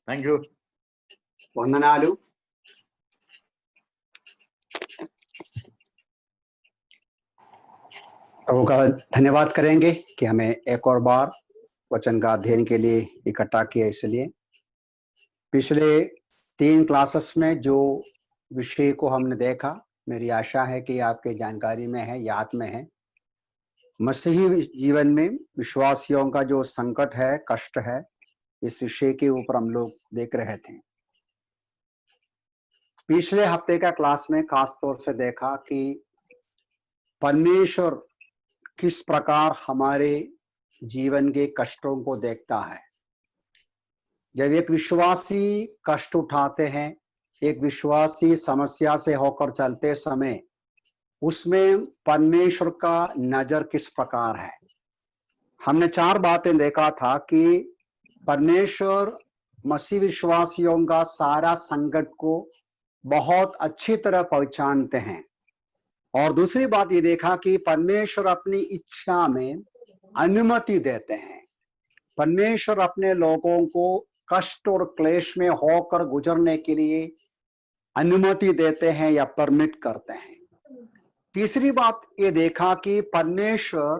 Thank you. వందనాలు. प्रभु का धन्यवाद करेंगे कि हमें एक और बार वचन का अध्ययन के लिए इकट्ठा किया। इसलिए पिछले 3 क्लासेस में जो विषय को हमने देखा, मेरी आशा है कि आपके जानकारी में है, याद में है। मसीही जीवन में विश्वासियों का जो संकट है, कष्ट है, इस विषय के ऊपर हम लोग देख रहे थे। पिछले हफ्ते का क्लास में खास तौर से देखा कि परमेश्वर किस प्रकार हमारे जीवन के कष्टों को देखता है। जब एक विश्वासी कष्ट उठाते हैं, एक विश्वासी समस्या से होकर चलते समय, उसमें परमेश्वर का नजर किस प्रकार है। हमने 4 बातें देखा था कि परमेश्वर मसीह विश्वासियों का सारा संकट को बहुत अच्छी तरह पहचानते हैं। और दूसरी बात ये देखा कि परमेश्वर अपनी इच्छा में अनुमति देते हैं। परमेश्वर अपने लोगों को कष्ट और क्लेश में होकर गुजरने के लिए अनुमति देते हैं या परमिट करते हैं। तीसरी बात ये देखा कि परमेश्वर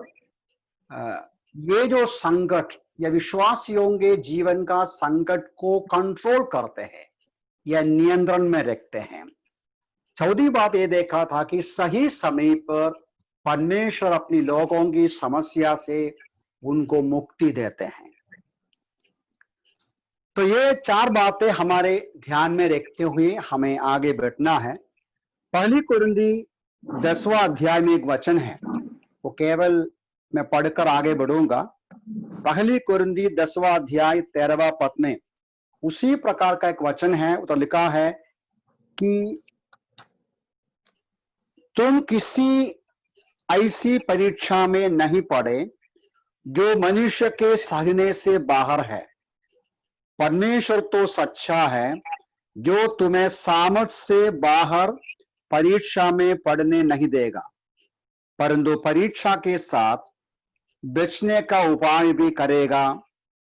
ये जो संकट या विश्वासियों के जीवन का संकट को कंट्रोल करते हैं या नियंत्रण में रखते हैं। चौथी बात ये देखा था कि सही समय पर परमेश्वर अपनी लोगों की समस्या से उनको मुक्ति देते हैं। तो ये 4 बातें हमारे ध्यान में रखते हुए हमें आगे बढ़ना है। पहली कुरिन्थी 10वां अध्याय में एक वचन है, वो केवल मैं पढ़कर आगे बढ़ूंगा। पहली कुरिन्थी 10वां अध्याय 13वां पद में उसी प्रकार का एक वचन है। तो लिखा है कि तुम किसी ऐसी परीक्षा में नहीं पड़े जो मनुष्य के सहने से बाहर है। परमेश्वर तो सच्चा है, जो तुम्हें सामर्थ्य से बाहर परीक्षा में पड़ने नहीं देगा, परंतु परीक्षा के साथ बचने का उपाय भी करेगा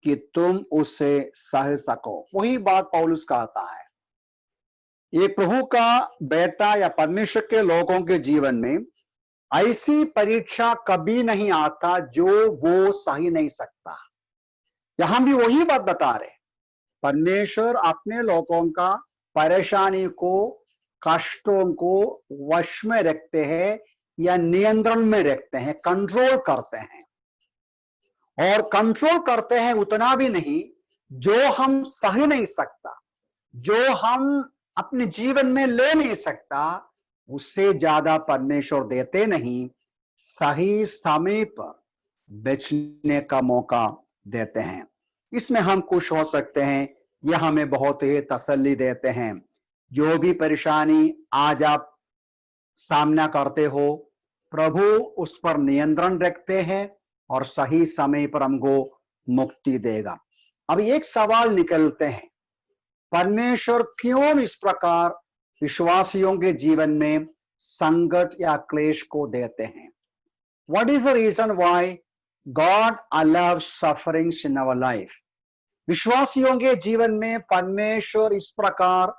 कि तुम उसे सह सको। वही बात पौलुस कहता है। ये प्रभु का बेटा या परमेश्वर के लोगों के जीवन में ऐसी परीक्षा कभी नहीं आता जो वो सही नहीं सकता। यहां भी वही बात बता रहे, परमेश्वर अपने लोगों का परेशानी को, कष्टों को वश में रखते हैं या नियंत्रण में रखते हैं, कंट्रोल करते हैं। और कंट्रोल करते हैं उतना भी नहीं जो हम सह नहीं सकता, जो हम अपने जीवन में ले नहीं सकता, उससे ज्यादा परमेश्वर देते नहीं, सही समय पर बचने का मौका देते हैं। इसमें हम खुश हो सकते हैं, यह हमें बहुत ही तसल्ली देते हैं। जो भी परेशानी आज आप सामना करते हो, प्रभु उस पर नियंत्रण रखते हैं और सही समय पर हमको मुक्ति देगा। अब एक सवाल निकलते हैं, परमेश्वर क्यों इस प्रकार विश्वासियों के जीवन में संकट या क्लेश को देते हैं? What is the reason why God allows sufferings in our life? विश्वासियों के जीवन में परमेश्वर इस प्रकार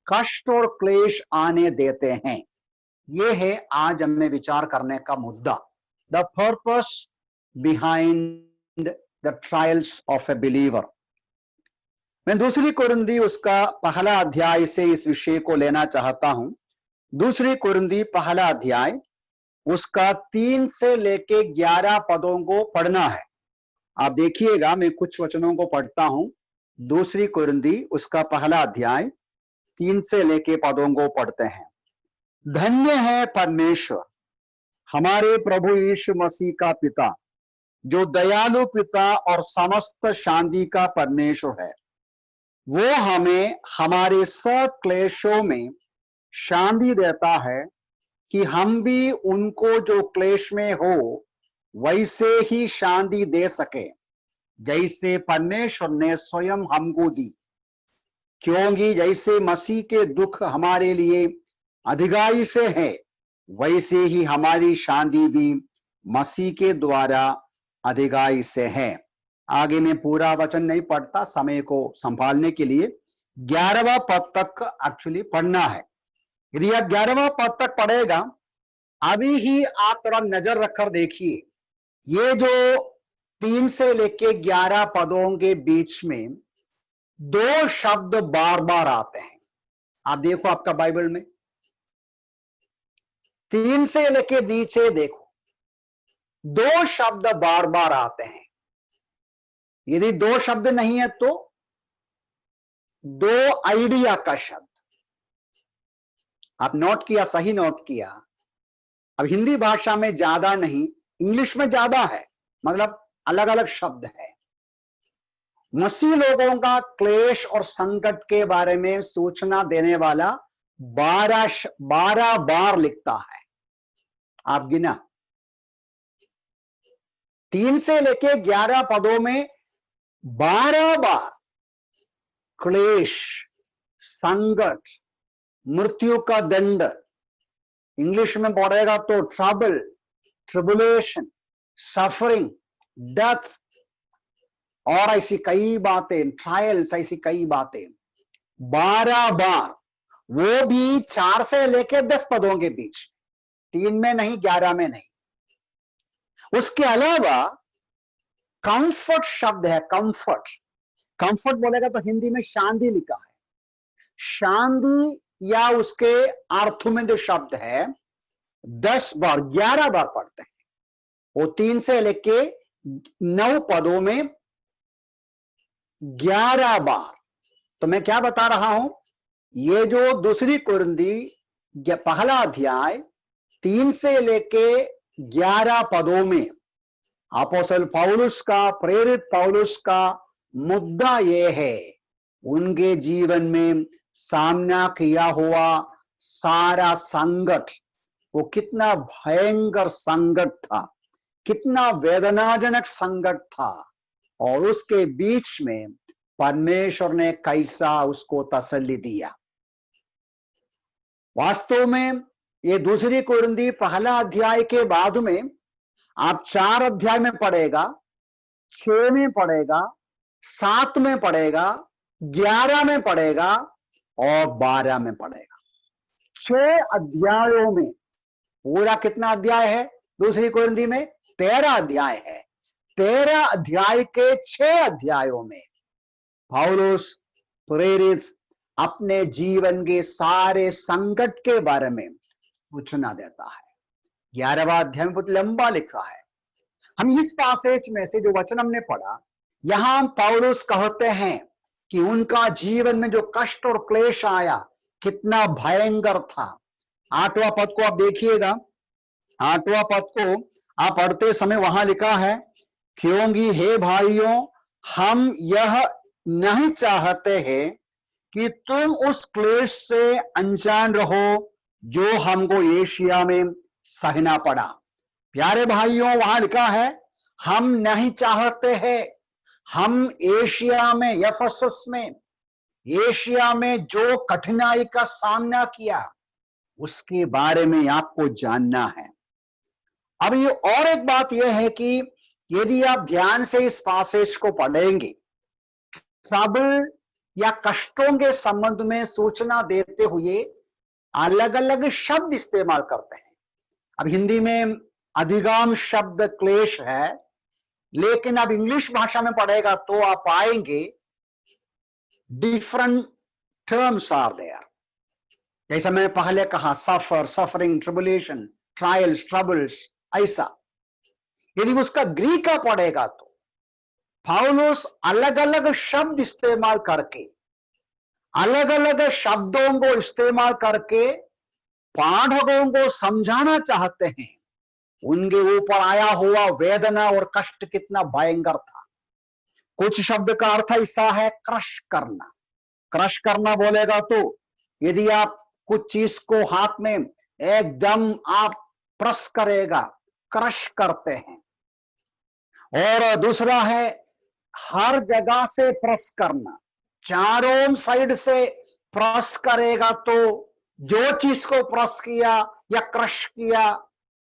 कष्ट और क्लेश आने देते हैं। ये है आज हमें विचार करने का मुद्दा। The purpose behind the trials of a believer. मैं दूसरी कुरिन्थी उसका पहला अध्याय से इस विषय को लेना चाहता हूं। दूसरी कुरिन्थी पहला अध्याय उसका 3 से लेके 11 पदों को पढ़ना है। आप देखिएगा, मैं कुछ वचनों को पढ़ता हूं। दूसरी कुरिन्थी उसका पहला अध्याय 3 से लेके पदों को पढ़ते हैं। धन्य है परमेश्वर हमारे प्रभु यीशु मसीह का पिता, जो दयालु पिता और समस्त शांति का परमेश्वर है। वो हमें हमारे सब क्लेशों में शांति देता है कि हम भी उनको जो क्लेश में हो वैसे ही शांति दे सके, जैसे परमेश्वर ने स्वयं हमको दी। क्योंकि जैसे मसीह के दुख हमारे लिए अधिगाई से है, वैसे ही हमारी शांति भी मसीह के द्वारा अधिगाई से है। आगे में पूरा वचन नहीं पढ़ता समय को संभालने के लिए। 11वां पद तक एक्चुअली पढ़ना है। यदि आप 11वां पद तक पढ़ेगा, अभी ही आप थोड़ा नजर रखकर देखिए, ये जो 3 से लेके 11 पदों के बीच में 2 शब्द बार बार आते हैं। आप देखो आपका बाइबल में 3 से लेके नीचे देखो, 2 शब्द बार बार आते हैं। यदि 2 शब्द नहीं है तो 2 आइडिया का शब्द। आप नोट किया, सही नोट किया। अब हिंदी भाषा में ज्यादा नहीं, इंग्लिश में ज्यादा है, मतलब अलग अलग शब्द है। मसीह लोगों का क्लेश और संकट के बारे में सूचना देने वाला 12 बार लिखता है। आप गिना, 3 से लेके 11 पदों में 12 बार क्लेश, संकट, मृत्यु का दंड, इंग्लिश में पढ़ेगा तो ट्रबल, ट्रिबुलेशन, सफरिंग, डेथ और ऐसी कई बातें, ट्रायल्स, ऐसी कई बातें 12 बार, वो भी 4 से लेके 10 पदों के बीच, 3 में नहीं, 11 में नहीं। उसके अलावा कंफर्ट शब्द है, कंफर्ट। कंफर्ट बोलेगा तो हिंदी में शांति लिखा है। शांति या उसके अर्थ में जो शब्द है 10 बार, 11 बार पढ़ते हैं। वो 3 से लेके 9 पदों में 11 बार। तो मैं क्या बता रहा हूं, ये जो दूसरी कुरिन्थी पहला अध्याय 3 से लेके 11 पदों में अपोस्तल पौलुस का, प्रेरित पौलुस का मुद्दा यह है, उनके जीवन में सामना किया हुआ सारा संकट, वो कितना भयंकर संकट था, कितना वेदनाजनक संकट था, और उसके बीच में परमेश्वर ने कैसा उसको तसल्ली दिया। वास्तव में ये दूसरी कुरिन्थी पहला अध्याय के बाद में आप 4 अध्याय में पढ़ेगा, 6 में पढ़ेगा, 7 में पढ़ेगा, 11 में पढ़ेगा और 12 में पढ़ेगा। 6 अध्यायों में, पूरा कितना अध्याय है दूसरी कुरिन्थी में? 13 अध्याय है। 13 अध्याय के 6 अध्यायों में पौलुस प्रेरित अपने जीवन के सारे संकट के बारे में सूचना देता है। 11वां अध्याय में बहुत लंबा लिखा है। हम इस पासेज में से जो वचन हमने पढ़ा, यहां पौलुस कहते हैं कि उनका जीवन में जो कष्ट और क्लेश आया कितना भयंकर था। 8वां पद को आप देखिएगा, 8वां पद को आप पढ़ते समय वहां लिखा है, क्योंकि हे भाइयों, हम यह नहीं चाहते हैं कि तुम उस क्लेश से अनजान रहो जो हमको एशिया में सहना पड़ा। प्यारे भाइयों, वहां लिखा है हम नहीं चाहते हैं, हम एशिया में, एफेसस में, एशिया में जो कठिनाई का सामना किया उसके बारे में आपको जानना है। अब ये और एक बात यह है कि यदि आप ध्यान से इस पासेज को पढ़ेंगे, ट्रबल या कष्टों के संबंध में सूचना देते हुए अलग अलग शब्द इस्तेमाल करते हैं। अब हिंदी में अधिकांश शब्द क्लेश है, लेकिन अब इंग्लिश भाषा में पढ़ेगा तो आप पाएंगे डिफरेंट टर्म्स आर देयर। जैसा मैंने पहले कहा, सफर, सफरिंग, ट्रिबुलेशन, ट्रायल्स, ट्रबल्स, ऐसा। यदि उसका ग्रीक का पढ़ेगा तो पौलुस अलग अलग शब्द इस्तेमाल करके, अलग अलग शब्दों को इस्तेमाल करके पाठकों को समझाना चाहते हैं उनके ऊपर आया हुआ वेदना और कष्ट कितना भयंकर था। कुछ शब्द का अर्थ ऐसा है, क्रश करना। क्रश करना बोलेगा तो यदि आप कुछ चीज को हाथ में एकदम आप प्रेस करेगा, क्रश करते हैं। और दूसरा है हर जगह से प्रेस करना, चारों साइड से प्रेस करेगा तो जो चीज को प्रेस किया या क्रश किया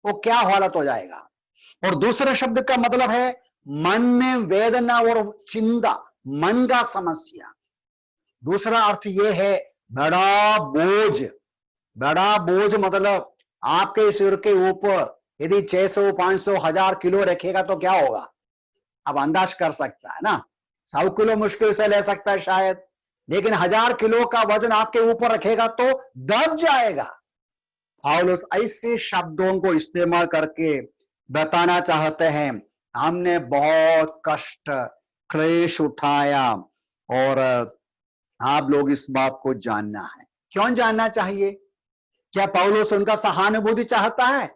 वो क्या हालत हो जाएगा। और दूसरे शब्द का मतलब है मन में वेदना और चिंता, मन का समस्या। दूसरा अर्थ यह है बड़ा बोझ। बड़ा बोझ मतलब आपके सिर के ऊपर यदि 600, 500, 1000 किलो रखेगा तो क्या होगा, अब अंदाज कर सकता है ना। 100 किलो मुश्किल से ले सकता है शायद, लेकिन 1000 किलो का वजन आपके ऊपर रखेगा तो दब जाएगा। पौलुस ऐसे शब्दों को इस्तेमाल करके बताना चाहते हैं हमने बहुत कष्ट क्लेश उठाया, और आप लोग इस बात को जानना है। क्यों जानना चाहिए? क्या पौलुस उनका सहानुभूति चाहता है?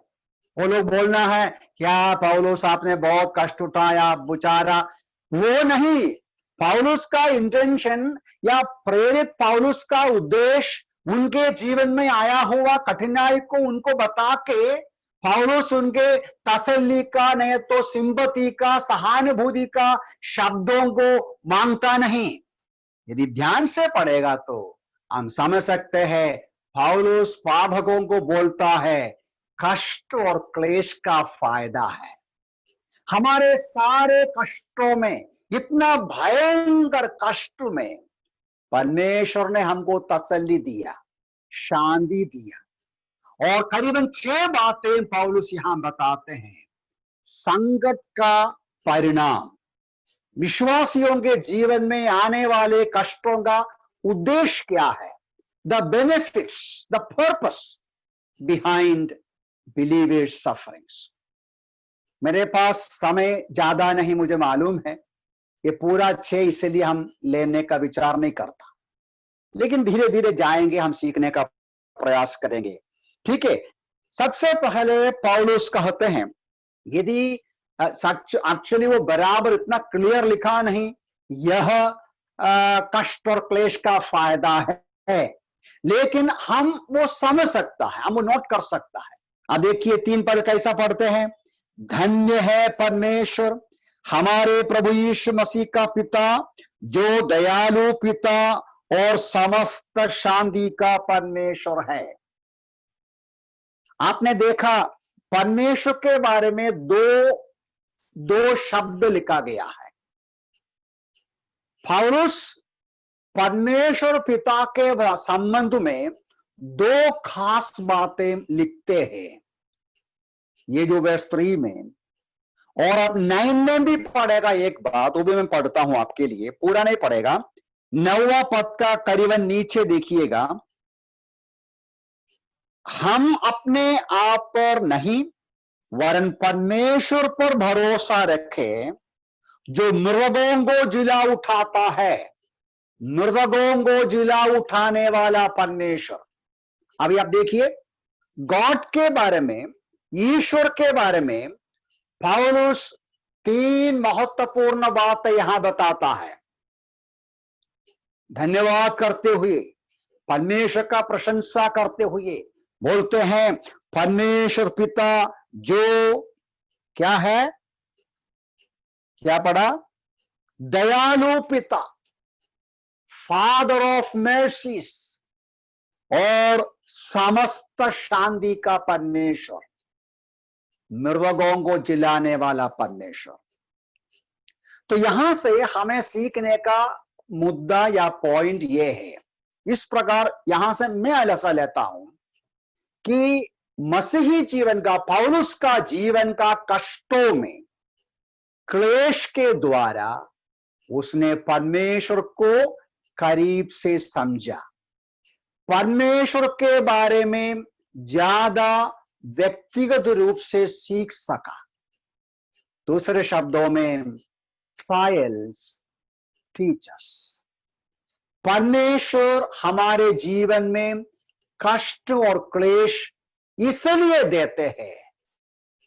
वो लोग बोलना है क्या पौलुस आपने बहुत कष्ट उठाया बेचारा, वो नहीं। पौलुस का इंटेंशन या प्रेरित पौलुस का उद्देश्य उनके जीवन में आया हुआ कठिनाई को उनको बता के पौलुस उनके तसल्ली का, नहीं तो सिंपति का, सहानुभूति का शब्दों को मांगता नहीं। यदि ध्यान से पढ़ेगा तो हम समझ सकते हैं पौलुस पाठकों को बोलता है कष्ट और क्लेश का फायदा है। हमारे सारे कष्टों में, इतना भयंकर कष्ट में परमेश्वर ने हमको तसल्ली दिया, शांति दिया। और करीबन 6 बातें पौलुस यहां बताते हैं। संकट का परिणाम, विश्वासियों के जीवन में आने वाले कष्टों का उद्देश्य क्या है, the benefits, the purpose behind believers sufferings. मेरे पास समय ज्यादा नहीं, मुझे मालूम है, ये पूरा 6 इसलिए हम लेने का विचार नहीं करता, लेकिन धीरे धीरे जाएंगे, हम सीखने का प्रयास करेंगे। ठीक है, सबसे पहले पौलुस कहते हैं, यदि एक्चुअली वो बराबर इतना क्लियर लिखा नहीं, यह कष्ट और क्लेश का फायदा है, लेकिन हम वो समझ सकता है, हम वो नोट कर सकता है। अब देखिए 3 पद कैसा पढ़ते हैं, धन्य है परमेश्वर हमारे प्रभु यीशु मसीह का पिता, जो दयालु पिता और समस्त शांति का परमेश्वर है। आपने देखा परमेश्वर के बारे में दो शब्द लिखा गया है। पौलुस परमेश्वर पिता के संबंध में 2 खास बातें लिखते हैं। ये जो वर्ष 3 में और अब 9 में भी पढ़ेगा एक बात, वो भी मैं पढ़ता हूं आपके लिए, पूरा नहीं पढ़ेगा। 9वां पद का करीबन नीचे देखिएगा, हम अपने आप पर नहीं वरन परमेश्वर पर भरोसा रखें, जो मृतकों को जिला उठाता है। मृतकों को जिला उठाने वाला परमेश्वर। अभी आप देखिए, गॉड के बारे में, ईश्वर के बारे में पौलुस 3 महत्वपूर्ण बातें यहां बताता है। धन्यवाद करते हुए, परमेश्वर का प्रशंसा करते हुए बोलते हैं परमेश्वर पिता जो क्या है, क्या पढ़ा, दयालु पिता, फादर ऑफ मर्सीज और समस्त शांति का परमेश्वर, मृतकों को जिलाने वाला परमेश्वर। तो यहां से हमें सीखने का मुद्दा या पॉइंट यह है, इस प्रकार यहां से मैं ऐसा लेता हूं कि मसीही जीवन का, पौलुस का जीवन का कष्टों में, क्लेश के द्वारा उसने परमेश्वर को करीब से समझा, परमेश्वर के बारे में ज्यादा व्यक्तिगत रूप से सीख सका। दूसरे शब्दों में, ट्रायल्स टीच अस। परमेश्वर हमारे जीवन में कष्ट और क्लेश इसलिए देते हैं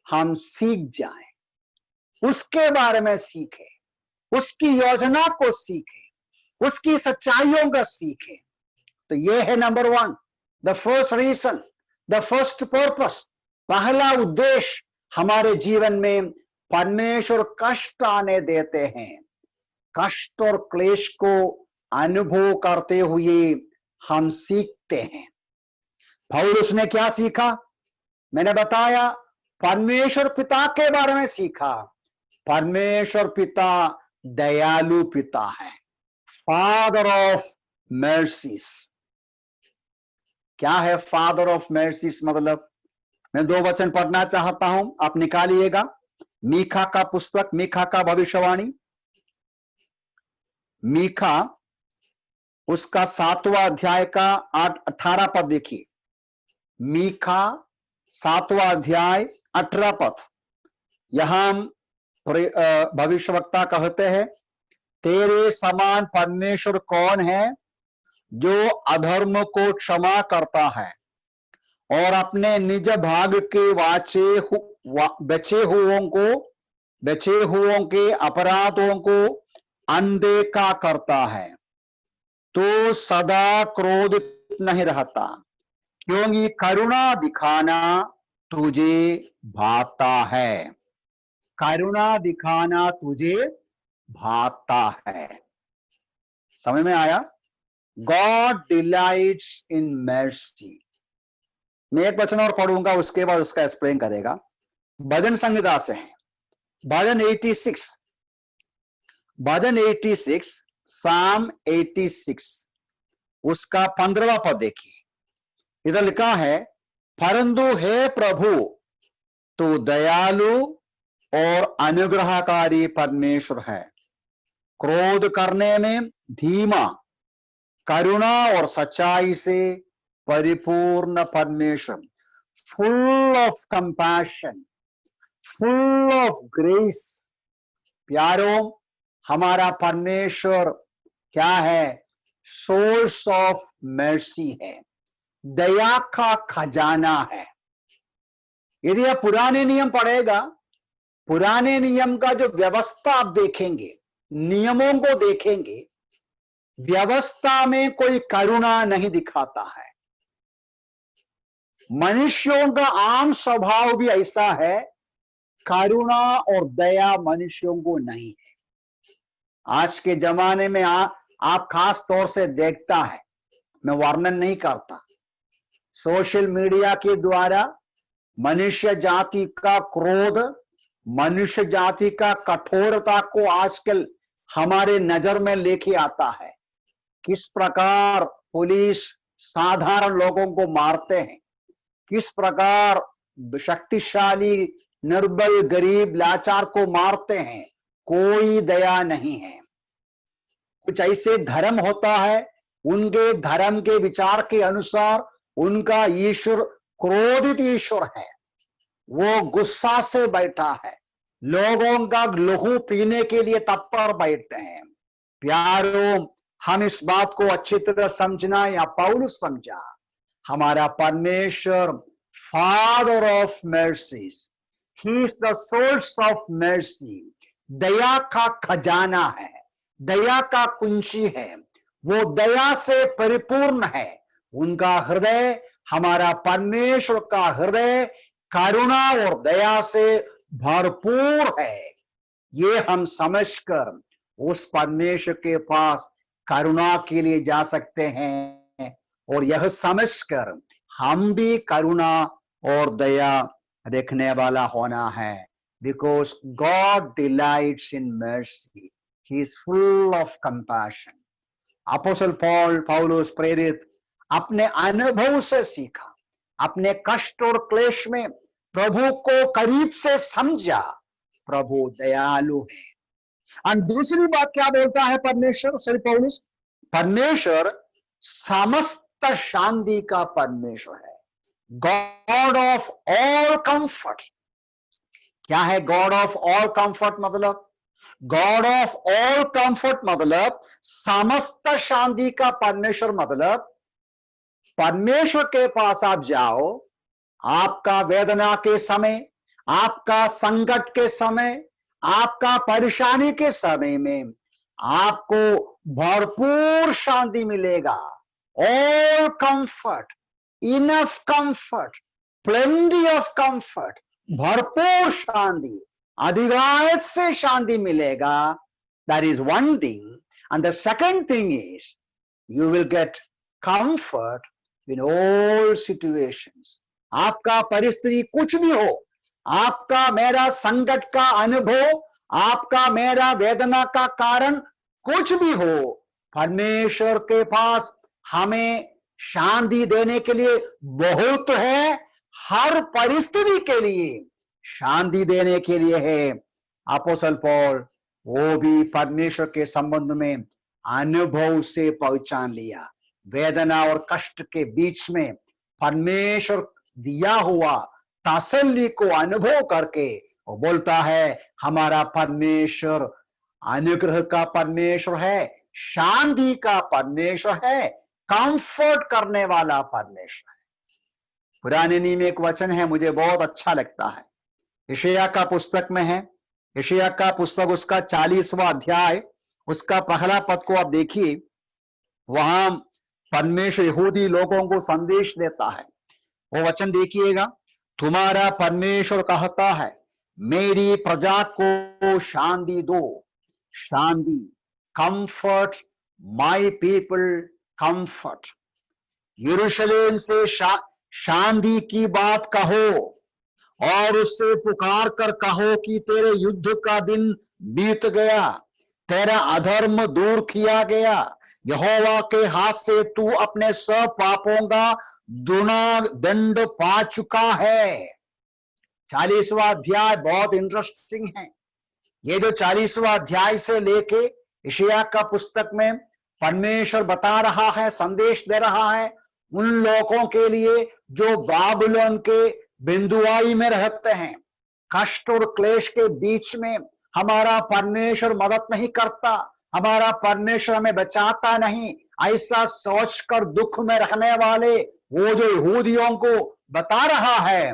हम सीख जाएं, उसके बारे में सीखें, उसकी योजना को सीखें, उसकी सच्चाइयों का सीखें। तो यह है number 1, the first reason, the first purpose, पहला उद्देश्य। हमारे जीवन में परमेश्वर कष्ट आने देते हैं, कष्ट और क्लेश को अनुभव करते हुए हम सीखते हैं। पौलुस ने क्या सीखा? मैंने बताया परमेश्वर पिता के बारे में सीखा, परमेश्वर पिता दयालु पिता है, फादर ऑफ मर्सीज। क्या है फादर ऑफ मर्सीज मतलब? मैं 2 वचन पढ़ना चाहता हूं, आप निकालिएगा। मीखा का पुस्तक, मीखा का भविष्यवाणी, मीखा उसका 7वां अध्याय का 18 पद देखिए। मीखा 7वां अध्याय 18 पद। यहां भविष्यवक्ता कहते हैं, तेरे समान परमेश्वर कौन है जो अधर्म को क्षमा करता है और अपने निज भाग के बचे हुओं के अपराधों को अनदेखा करता है, तो सदा क्रोधित नहीं रहता, क्योंकि करुणा दिखाना तुझे भाता है। करुणा दिखाना तुझे भाता है। समझ में आया? गॉड डिलाइट्स इन मर्सी। मैं एक वचन और पढ़ूंगा, उसके बाद उसका एक्सप्लेन करेगा। भजन संहिता से है, भजन 86, भजन 86, साम 86, उसका 15वां पद देखिए। इधर लिखा है, परंतु हे प्रभु तू दयालु और अनुग्रहकारी परमेश्वर है, क्रोध करने में धीमा, करुणा और सच्चाई से परिपूर्ण परमेश्वर, full of compassion, full of grace. प्यारों, हमारा परमेश्वर क्या है? सोर्स ऑफ मर्सी है, दया का खजाना है। यदि आप पुराने नियम पढ़ेगा, पुराने नियम का जो व्यवस्था आप देखेंगे, नियमों को देखेंगे, व्यवस्था में कोई करुणा नहीं दिखाता है। मनुष्यों का आम स्वभाव भी ऐसा है, करुणा और दया मनुष्यों को नहीं है। आज के जमाने में आप खास तौर से देखता है, मैं वर्णन नहीं करता, सोशल मीडिया के द्वारा मनुष्य जाति का क्रोध, मनुष्य जाति का कठोरता को आजकल हमारे नजर में लेके आता है। किस प्रकार पुलिस साधारण लोगों को मारते हैं, किस प्रकार शक्तिशाली निर्बल गरीब लाचार को मारते हैं, कोई दया नहीं है। कुछ ऐसे धर्म होता है, उनके धर्म के विचार के अनुसार उनका ईश्वर क्रोधित ईश्वर है, वो गुस्सा से बैठा है, लोगों का लहू पीने के लिए तत्पर बैठते हैं। प्यारों, हम इस बात को अच्छी तरह समझना, या पौलुस समझा, हमारा परमेश्वर father of mercies, he is the source of mercy, दया का खजाना है, दया का कुंजी है, वो दया से परिपूर्ण है। उनका हृदय, हमारा परमेश्वर का हृदय करुणा और दया से भरपूर है। ये हम समझकर उस परमेश्वर के पास करुणा के लिए जा सकते हैं, और यह समझकर हम भी करुणा और दया रखने वाला होना है। Because God delights in mercy, he is full of compassion. Apostle पौलुस प्रेरित अपने अनुभव से सीखा, अपने कष्ट और क्लेश में प्रभु को करीब से समझा। प्रभु दयालु है। और दूसरी बात क्या बोलता है परमेश्वर श्री पौलुस? परमेश्वर समस्त शांति का परमेश्वर है, गॉड ऑफ ऑल कंफर्ट। क्या है गॉड ऑफ ऑल कंफर्ट मतलब? गॉड ऑफ ऑल कंफर्ट मतलब समस्त शांति का परमेश्वर मतलब परमेश्वर के पास आप जाओ, आपका वेदना के समय, आपका संकट के समय, आपका परेशानी के समय में आपको भरपूर शांति मिलेगा। All comfort, enough comfort, plenty of comfort, भरपूर शांति, अधिकांश से शांति मिलेगा। That is one thing. And the second thing is you will get comfort in all situations. आपका परिस्थिति कुछ भी हो, आपका मेरा संकट का अनुभव, आपका मेरा वेदना का कारण कुछ भी हो, परमेश्वर के पास हमें शांति देने के लिए बहुत है, हर परिस्थिति के लिए शांति देने के लिए है। अपोस्तल पौल वो भी परमेश्वर के संबंध में अनुभव से पहचान लिया। वेदना और कष्ट के बीच में परमेश्वर दिया हुआ तसल्ली को अनुभव करके वो बोलता है, हमारा परमेश्वर अनुग्रह का परमेश्वर है, शांति का परमेश्वर है, कंफर्ट करने वाला परमेश्वर है। पुराने नियम में एक वचन है, मुझे बहुत अच्छा लगता है, यशायाह का पुस्तक में है। यशायाह का पुस्तक उसका 40वां अध्याय उसका पहला पद को आप देखिए। वहां परमेश्वर यहूदी लोगों को संदेश देता है। वो वचन देखिएगा, तुम्हारा परमेश्वर कहता है, मेरी प्रजा को शांति दो, शांति, कंफर्ट माय पीपल, कंफर्ट। यरूशलेम से शांति की बात कहो और उससे पुकार कर कहो कि तेरे युद्ध का दिन बीत गया, तेरा अधर्म दूर किया गया, यहोवा के हाथ से तू अपने सब पापों का दुना दंड पा चुका है। 40वां अध्याय बहुत इंटरेस्टिंग है। ये जो 40वां अध्याय से लेके यशायाह का पुस्तक में परमेश्वर बता रहा है, संदेश दे रहा है उन लोगों के लिए जो बाबुलोन के बिंदुआई में रहते हैं। कष्ट और क्लेश के बीच में हमारा परमेश्वर मदद नहीं करता, हमारा परमेश्वर हमें बचाता नहीं, ऐसा सोचकर दुख में रहने वाले वो जो यहूदियों को बता रहा है,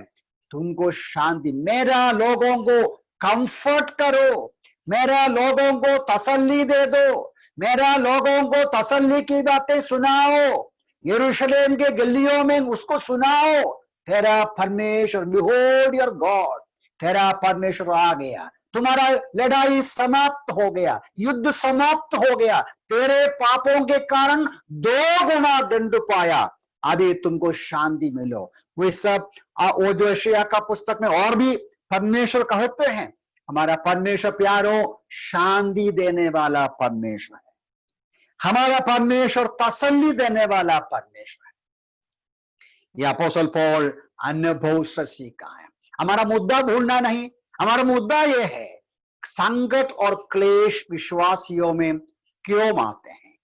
तुमको शांति, मेरा लोगों को कंफर्ट करो, मेरा लोगों को तसल्ली दे दो, मेरा लोगों को तसल्ली की बातें सुनाओ, यरूशलेम के गलियों में उसको सुनाओ, तेरा परमेश्वर, बिहोल्ड योर गॉड, तेरा परमेश्वर आ गया, तुम्हारा लड़ाई समाप्त हो गया, युद्ध समाप्त हो गया, तेरे पापों के कारण 2 गुना दंड पाया, अभी तुमको शांति मिलो। वे सब वो जो यशायाह का पुस्तक में और भी परमेश्वर कहते हैं, हमारा परमेश्वर प्यारो शांति देने वाला परमेश्वर है, हमारा परमेश्वर तसल्ली देने वाला परमेश्वर है। यह अपोस्तल पौल अनुभव से सीखा है। हमारा मुद्दा भूलना नहीं, हमारा मुद्दा यह है, संकट और क्लेश विश्वासियों में क्यों आते हैं?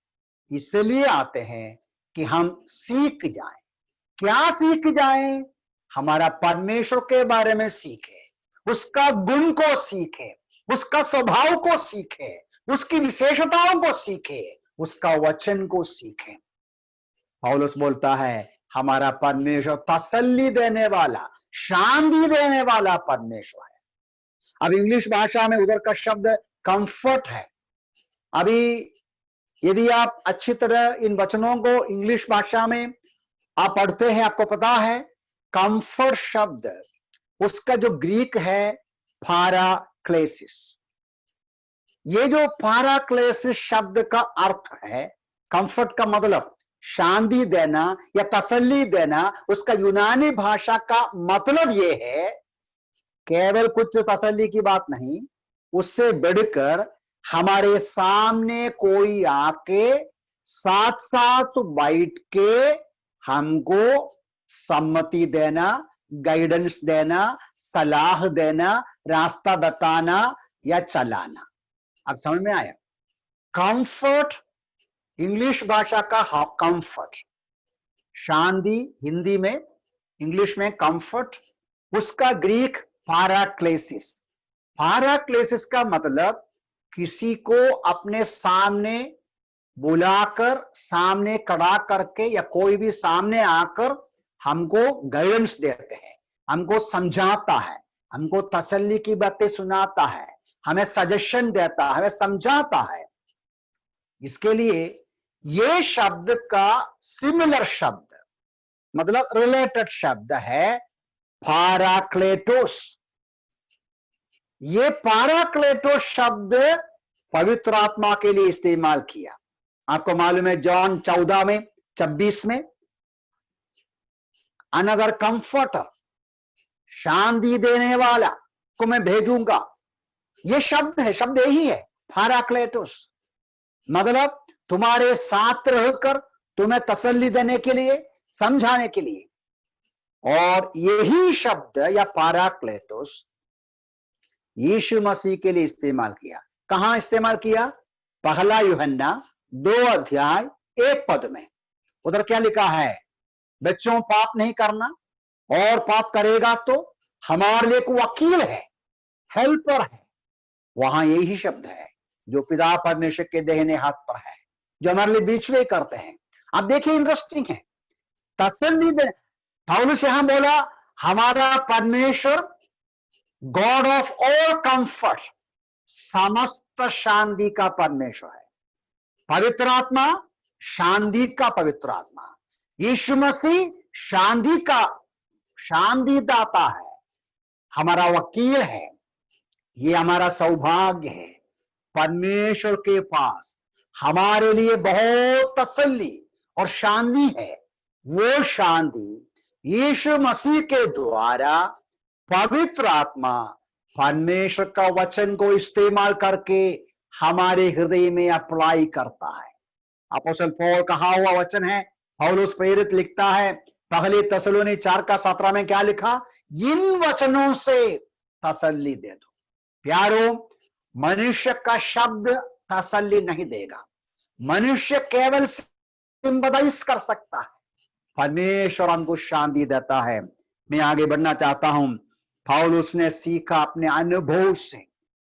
इसलिए आते हैं कि हम सीख जाएं। क्या सीख जाएं? हमारा परमेश्वर के बारे में सीखे, उसका गुण को सीखे, उसका स्वभाव को सीखे, उसकी विशेषताओं को सीखे, उसका वचन को सीखे। पौलुस बोलता है, हमारा परमेश्वर तसल्ली देने वाला, शांति देने वाला परमेश्वर है। अब इंग्लिश भाषा में उधर का शब्द कंफर्ट है। अभी यदि आप अच्छी तरह इन वचनों को इंग्लिश भाषा में आप पढ़ते हैं, आपको पता है कंफर्ट शब्द उसका जो ग्रीक है पाराक्लेसिस। ये जो पाराक्लेसिस शब्द का अर्थ है, कंफर्ट का मतलब शांति देना या तसल्ली देना, उसका यूनानी भाषा का मतलब ये है, केवल कुछ तसल्ली की बात नहीं, उससे बढ़कर हमारे सामने कोई आके साथ साथ बैठ के हमको सम्मति देना, गाइडेंस देना, सलाह देना, रास्ता बताना या चलाना। अब समझ में आया? कंफर्ट इंग्लिश भाषा का कंफर्ट, शांति हिंदी में, इंग्लिश में कंफर्ट, उसका ग्रीक पाराक्लेसिस। पाराक्लेसिस का मतलब किसी को अपने सामने बुलाकर, सामने खड़ा करके या कोई भी सामने आकर हमको गाइडेंस देते हैं, हमको समझाता है, हमको तसल्ली की बातें सुनाता है, हमें सजेशन देता है, हमें समझाता है। इसके लिए ये शब्द का सिमिलर शब्द मतलब रिलेटेड शब्द है पाराक्लेटोस। ये पाराक्लेटोस शब्द पवित्र आत्मा के लिए इस्तेमाल किया। आपको मालूम है जॉन 14 में 26 में, अनदर कंफर्टर, शांति देने वाला को मैं भेजूंगा, ये शब्द है, शब्द यही है पैराक्लेटोस, मतलब तुम्हारे साथ रहकर तुम्हें तसल्ली देने के लिए, समझाने के लिए। और यही शब्द या पैराक्लेटोस यीशु मसीह के लिए इस्तेमाल किया। कहां इस्तेमाल किया? पहला यूहन्ना 2 अध्याय 1 पद में। उधर क्या लिखा है? बच्चों, पाप नहीं करना, और पाप करेगा तो हमारे लिए एक वकील है, हेल्पर है। वहां यही शब्द है जो पिता परमेश्वर के दाहिने हाथ पर है, जो हमारे लिए बीच में करते हैं। अब देखिए, इंटरेस्टिंग है, तसल्ली दे। पौलुस यहां बोला हमारा परमेश्वर गॉड ऑफ ऑल कंफर्ट, समस्त शांति का परमेश्वर है। पवित्र आत्मा, शांति का पवित्र आत्मा। यीशु मसीह शांति दाता है, हमारा वकील है। ये हमारा सौभाग्य है। परमेश्वर के पास हमारे लिए बहुत तसल्ली और शांति है। वो शांति यीशु मसीह के द्वारा पवित्र आत्मा परमेश्वर का वचन को इस्तेमाल करके हमारे हृदय में अप्लाई करता है। अपोस्तल पौल कहा हुआ वचन है, पौलुस प्रेरित लिखता है पहले तसलोनी 4:17 में क्या लिखा? इन वचनों से तसल्ली दे दो। प्यारो, मनुष्य का शब्द तसल्ली नहीं देगा। मनुष्य केवल सिंपथाइज कर सकता है, परमेश्वर हमको शांति देता है। मैं आगे बढ़ना चाहता हूं। पौलुस ने सीखा अपने अनुभव से,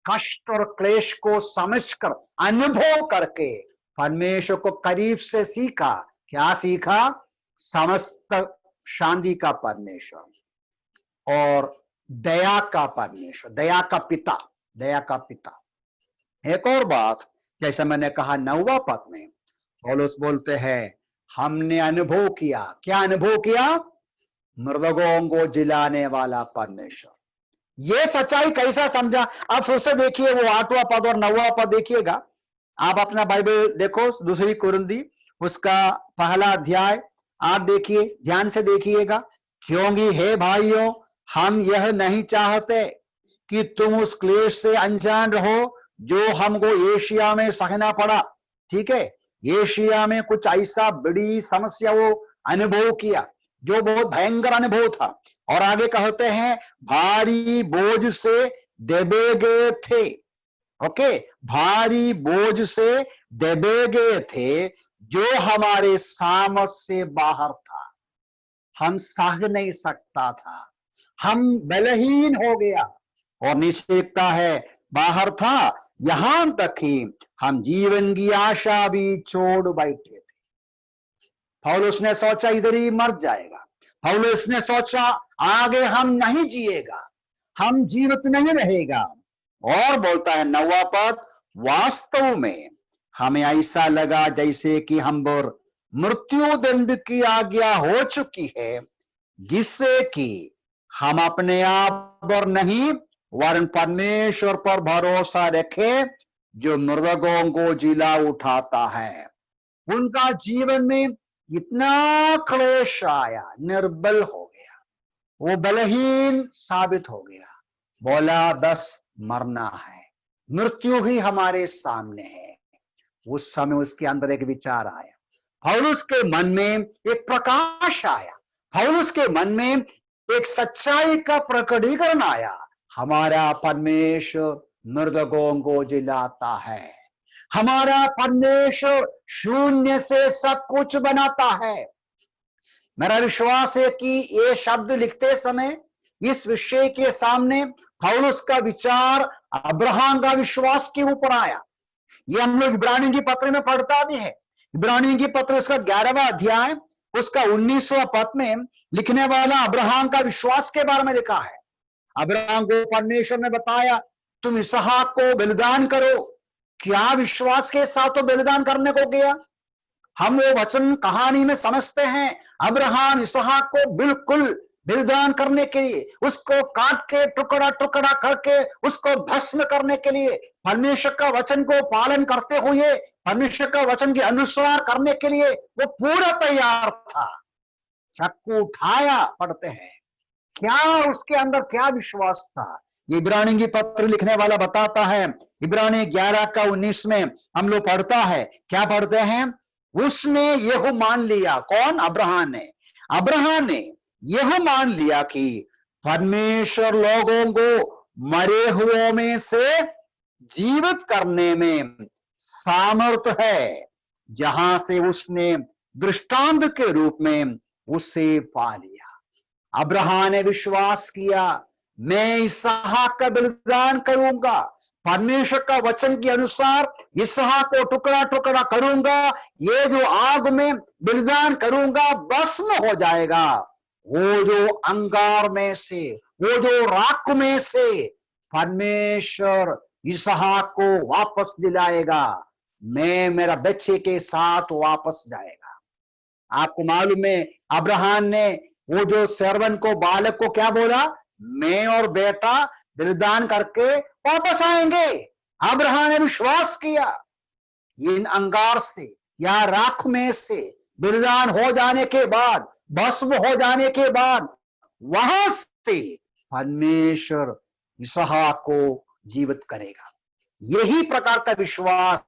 कष्ट और क्लेश को समझकर, अनुभव करके परमेश्वर को करीब से सीखा। क्या सीखा? समस्त शांति का परमेश्वर और दया का परमेश्वर, दया का पिता, दया का पिता। एक और बात, जैसा मैंने कहा 9वां पद में पौलुस बोलते हैं हमने अनुभव किया। क्या अनुभव किया? मृतकों को जिलाने वाला परमेश्वर। ये सच्चाई कैसा समझा? आप फिर से देखिए वो 8वां पद और 9वां पद देखिएगा। आप अपना बाइबल देखो, 2 कुरिन्थी उसका 1 अध्याय आप देखिए, ध्यान से देखिएगा। क्योंकि हे भाइयों, हम यह नहीं चाहते कि तुम उस क्लेश से अनजान रहो जो हमको एशिया में सहना पड़ा। ठीक है, एशिया में कुछ ऐसा बड़ी समस्या वो अनुभव किया जो बहुत भयंकर अनुभव था। और आगे कहते हैं भारी बोझ से दबे गए थे। ओके, भारी बोझ से दबे गए थे जो हमारे सामर्थ से बाहर था। हम सह नहीं सकता था, हम बलहीन हो गया। और नीचे लिखता है बाहर था, यहां तक कि हम जीवन की आशा भी छोड़ बैठे थे। पौलुस ने सोचा इधर ही मर जाएगा। पौलुस ने सोचा आगे हम नहीं जिएगा, हम जीवित नहीं रहेगा। और बोलता है 9वां पद, वास्तव में हमें ऐसा लगा जैसे कि हम पर मृत्यु दंड की आज्ञा हो चुकी है, जिससे कि हम अपने आप पर नहीं वरन परमेश्वर पर भरोसा रखें जो मृतकों को जिला उठाता है। उनका जीवन में इतना क्लेश आया, निर्बल हो गया, वो बलहीन साबित हो गया। बोला बस मरना है, मृत्यु ही हमारे सामने है। उस समय उसके अंदर एक विचार आया, पौलुस के मन में एक प्रकाश आया, पौलुस के मन में एक सच्चाई का प्रकटीकरण आया। हमारा परमेश्वर मृतकों को जिलाता है, हमारा परमेश्वर शून्य से सब कुछ बनाता है। मेरा विश्वास है कि ये शब्द लिखते समय इस विषय के सामने पौलुस का विचार अब्राहम का विश्वास के ऊपर आया। ये हम लोग इब्रानियों की पत्र में पढ़ता भी है। इब्रानियों की पत्र उसका 11वां अध्याय उसका 19वां पद में लिखने वाला अब्राहम का विश्वास के बारे में लिखा है। अब्राहम को परमेश्वर ने बताया तुम इसहाक को बलिदान करो। क्या विश्वास के साथ तो बलिदान करने को गया? हम वो वचन कहानी में समझते हैं अब्राहम इसहाक को बिल्कुल बलिदान करने के लिए, उसको काट के टुकड़ा टुकड़ा करके उसको भस्म करने के लिए, परमेश्वर का वचन को पालन करते हुए परमेश्वर का वचन के अनुसार करने के लिए वो पूरा तैयार था। चाकू उठाया, पढ़ते हैं क्या उसके अंदर क्या विश्वास था। ये इब्रानी की पत्र लिखने वाला बताता है, इब्रानी 11 का 19 में हम लोग पढ़ता है, क्या पढ़ते हैं? उसने यह मान लिया, कौन? अब्राहम ने। अब्राहम ने यह मान लिया कि परमेश्वर लोगों को मरे हुओं में से जीवित करने में सामर्थ है, जहां से उसने दृष्टांत के रूप में उसे पा लिया। अब्राहम ने विश्वास किया, मैं इसहाक का बलिदान करूंगा, परमेश्वर का वचन के अनुसार इसहाक को टुकड़ा टुकड़ा करूंगा, ये जो आग में बलिदान करूंगा भस्म हो जाएगा। वो जो अंगार में से, वो जो राख में से परमेश्वर इसहाक को वापस दिलाएगा, मैं मेरा बच्चे के साथ वापस जाएगा। आपको मालूम है, अब्राहम ने वो जो सर्वंट को, बालक को क्या बोला? मैं और बेटा बलिदान करके वापस आएंगे। अब्राहम ने विश्वास किया, इन अंगार से या राख में से बलिदान हो जाने के बाद, भस्म हो जाने के बाद, वहां से परमेश्वर इसहाक को जीवित करेगा। यही प्रकार का विश्वास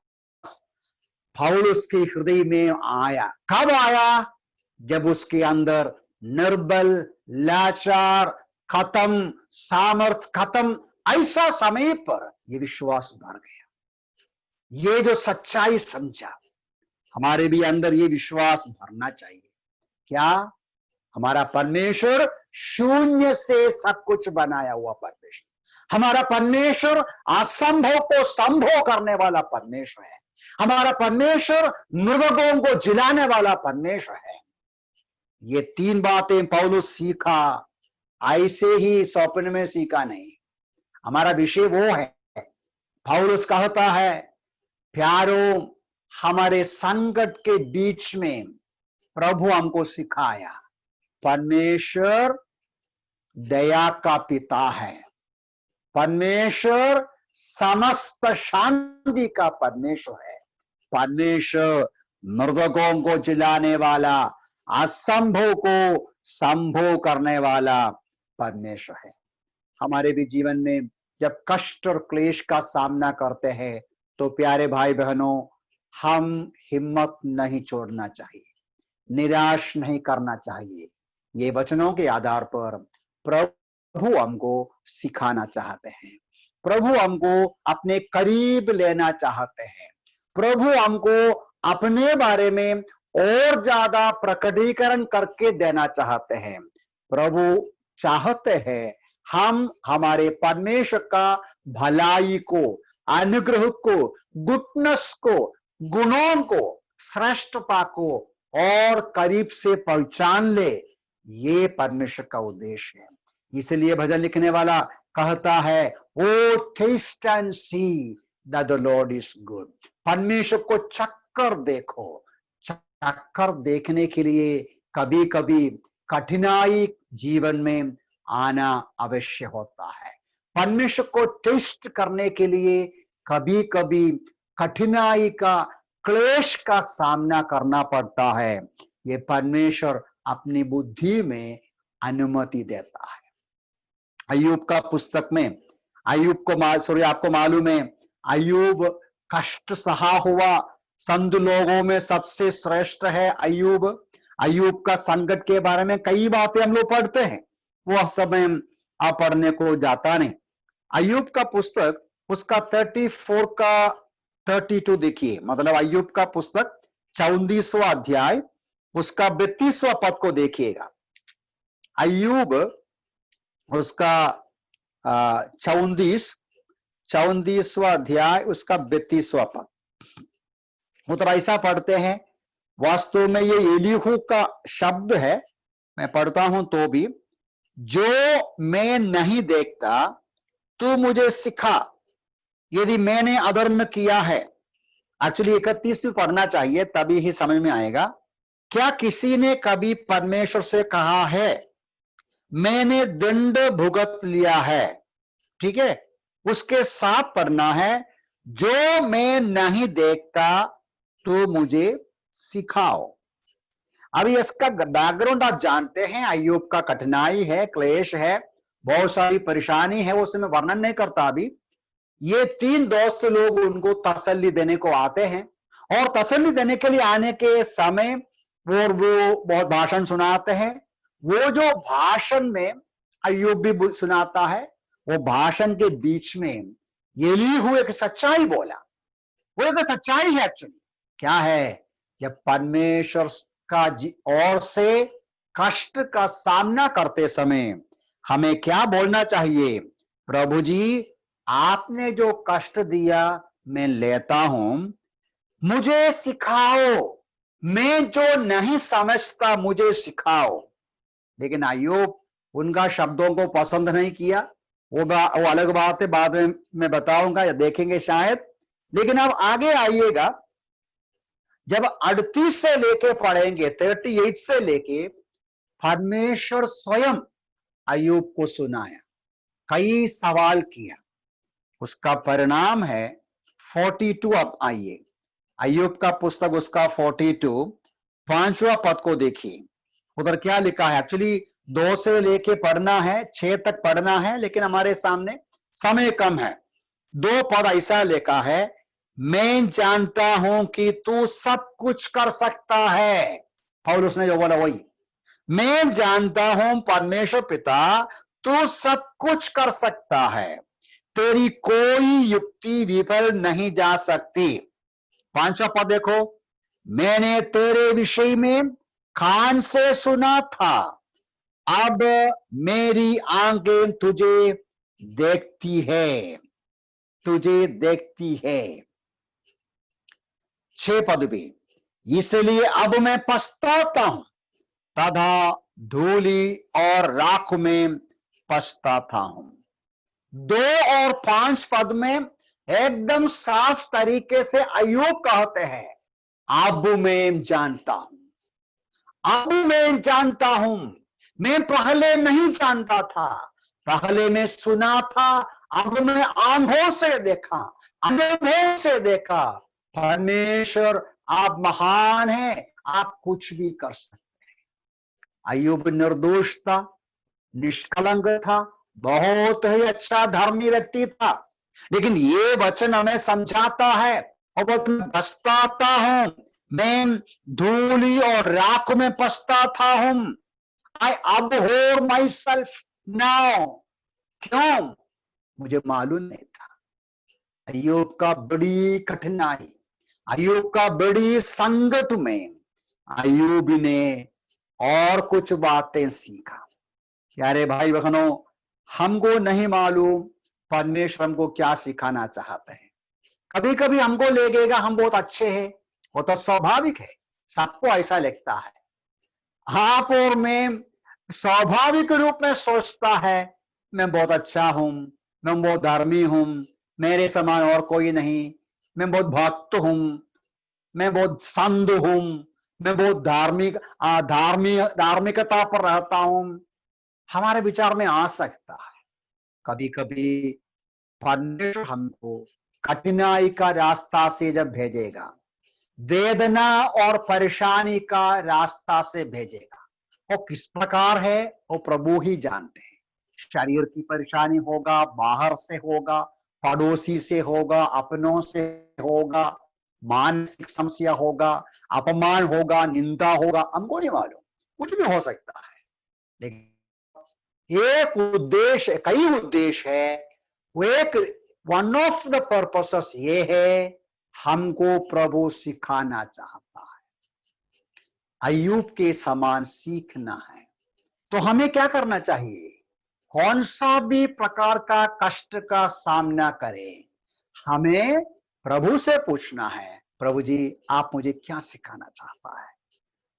पौलुस के हृदय में आया। कब आया? जब उसके अंदर निर्बल, लाचार, खत्म, सामर्थ खत्म, ऐसा समय पर यह विश्वास भर गया। ये जो सच्चाई समझा, हमारे भी अंदर ये विश्वास भरना चाहिए। क्या? हमारा परमेश्वर शून्य से सब कुछ बनाया हुआ परमेश्वर, हमारा परमेश्वर असंभव को संभव करने वाला परमेश्वर है। हमारा परमेश्वर मृतकों को जिलाने वाला परमेश्वर है। ये तीन बातें पौलुस सीखा, ऐसे ही स्वप्न में सीखा नहीं। हमारा विषय वो है। पौलुस कहता है, प्यारों, हमारे संकट के बीच में प्रभु हमको सिखाया, परमेश्वर दया का पिता है, परमेश्वर समस्त शांति का परमेश्वर है, परमेश्वर मृतकों को जिलाने वाला, असंभव को संभव करने वाला परमेश्वर है। हमारे भी जीवन में जब कष्ट और क्लेश का सामना करते हैं तो प्यारे भाई बहनों, हम हिम्मत नहीं छोड़ना चाहिए, निराश नहीं करना चाहिए। ये वचनों के आधार पर प्रभु हमको सिखाना चाहते हैं, प्रभु हमको अपने करीब लेना चाहते हैं, प्रभु हमको अपने बारे में और ज्यादा प्रकटीकरण करके देना चाहते हैं। प्रभु चाहते हैं हम हमारे परमेश्वर का भलाई को, अनुग्रह को, गुडनेस को, गुणों को, श्रेष्ठता को और करीब से पहचान ले। ये परमेश्वर का उद्देश्य है। इसलिए भजन लिखने वाला कहता है, O taste and see that the Lord is good. परमेश्वर को चक्कर देखो। चक्कर देखने के लिए कभी कभी कठिनाई जीवन में आना अवश्य होता है। परमेश्वर को टेस्ट करने के लिए कभी कभी कठिनाई का, क्लेश का सामना करना पड़ता है। ये परमेश्वर अपनी बुद्धि में अनुमति देता है। अय्यूब का पुस्तक में, अय्यूब को आपको मालूम है, अय्यूब कष्ट सहा हुआ संत लोगों में सबसे श्रेष्ठ है अय्यूब। अय्यूब का संकट के बारे में कई बातें हम लोग पढ़ते हैं, वह समय आप पढ़ने को जाता नहीं। अय्यूब का पुस्तक उसका 34 का 32 देखिए, मतलब अय्यूब का पुस्तक 34वां अध्याय उसका 32वां पद को देखिएगा। अय्यूब उसका 34वां अध्याय उसका 32वां पद, मतलब ऐसा पढ़ते हैं। वास्तव में ये एलीहू का शब्द है, मैं पढ़ता हूं तो भी, जो मैं नहीं देखता तू मुझे सिखा, यदि मैंने अधर्म किया है। एक्चुअली 31 भी पढ़ना चाहिए, तभी ही समझ में आएगा। क्या किसी ने कभी परमेश्वर से कहा है, मैंने दंड भुगत लिया है? ठीक है, उसके साथ पढ़ना है, जो मैं नहीं देखता तो मुझे सिखाओ। अभी इसका बैकग्राउंड आप जानते हैं, अय्यूब का कठिनाई है, क्लेश है, बहुत सारी परेशानी है, उसे मैं वर्णन नहीं करता अभी। ये 3 दोस्त लोग उनको तसल्ली देने को आते हैं, और तसल्ली देने के लिए आने के समय वो बहुत भाषण सुनाते हैं। वो जो भाषण में अय्यूब भी सुनाता है, वो भाषण के बीच में एलीहू एक सच्चाई बोला। वो एक सच्चाई है एक्चुअली। क्या है? जब परमेश्वर का ओर से कष्ट का सामना करते समय हमें क्या बोलना चाहिए? प्रभु जी, आपने जो कष्ट दिया मैं लेता हूं, मुझे सिखाओ, मैं जो नहीं समझता मुझे सिखाओ। लेकिन अय्यूब उनका शब्दों को पसंद नहीं किया। वो अलग बात है, बाद में मैं बताऊंगा या देखेंगे शायद। लेकिन अब आगे आइएगा, जब 38 से लेके पढ़ेंगे, 38 से लेके, परमेश्वर स्वयं अय्यूब को सुनाया, कई सवाल किया, उसका परिणाम है 42। अब आइए अय्यूब का पुस्तक, उसका 42 5वां पद को देखिए। उधर क्या लिखा है? एक्चुअली 2 से लेके पढ़ना है, 6 तक पढ़ना है, लेकिन हमारे सामने समय कम है। 2 पद ऐसा लिखा है, मैं जानता हूं कि तू सब कुछ कर सकता है। पौलुस ने जो बोला वही, मैं जानता हूं परमेश्वर पिता तू सब कुछ कर सकता है, तेरी कोई युक्ति विफल नहीं जा सकती। 5वां पद देखो, मैंने तेरे विषय में कान से सुना था, अब मेरी आंखें तुझे देखती है, तुझे देखती है। 6 पद भी, इसलिए अब मैं पछताता हूं, तथा धूली और राख में पछताता हूं। 2 और 5 पद में एकदम साफ तरीके से अय्यूब कहते हैं, अब मैं जानता हूं, अब मैं जानता हूं, मैं पहले नहीं जानता था, पहले मैं सुना था, अब मैं आंखों से देखा, अनुभव से देखा। परमेश्वर आप महान हैं, आप कुछ भी कर सकते हैं। अय्यूब निर्दोष था, निष्कलंक था, बहुत ही अच्छा धर्मी व्यक्ति था, लेकिन ये वचन हमें समझाता है, और मैं पछताता हूं, मैं धूली और राख में पछताता हूं। आई अबहॉर माई सेल्फ नाउ। क्यों? मुझे मालूम नहीं था। अय्यूब का बड़ी कठिनाई, अय्यूब का बड़ी संगत में अय्यूब ने और कुछ बातें सीखा। प्यारे भाई बहनों, हमको नहीं मालूम परमेश्वर हमको क्या सिखाना चाहते हैं। कभी कभी हमको लगेगा हम बहुत अच्छे हैं, वो तो स्वाभाविक है, सबको ऐसा लगता है। आप और मैं स्वाभाविक रूप में सोचता है मैं बहुत अच्छा हूं, मैं बहुत धर्मी हूं, मेरे समान और कोई नहीं, मैं बहुत भक्त हूं, मैं बहुत संत हूं, मैं बहुत धार्मिकता पर रहता हूं। हमारे विचार में आ सकता है। कभी कभी परमेश्वर हमको कठिनाई का रास्ता से जब भेजेगा, वेदना और परेशानी का रास्ता से भेजेगा, वो किस प्रकार है वो प्रभु ही जानते हैं। शरीर की परेशानी होगा, बाहर से होगा, पड़ोसी से होगा, अपनों से होगा, मानसिक समस्या होगा, अपमान होगा, निंदा होगा, हमको नहीं मालूम, कुछ भी हो सकता है। लेकिन एक उद्देश्य, कई उद्देश्य है, वो एक वन ऑफ द पर्पसेस ये है, हमको प्रभु सिखाना चाहता है, अय्यूब के समान सीखना है। तो हमें क्या करना चाहिए? कौन सा भी प्रकार का कष्ट का सामना करें, हमें प्रभु से पूछना है, प्रभु जी आप मुझे क्या सिखाना चाहता है?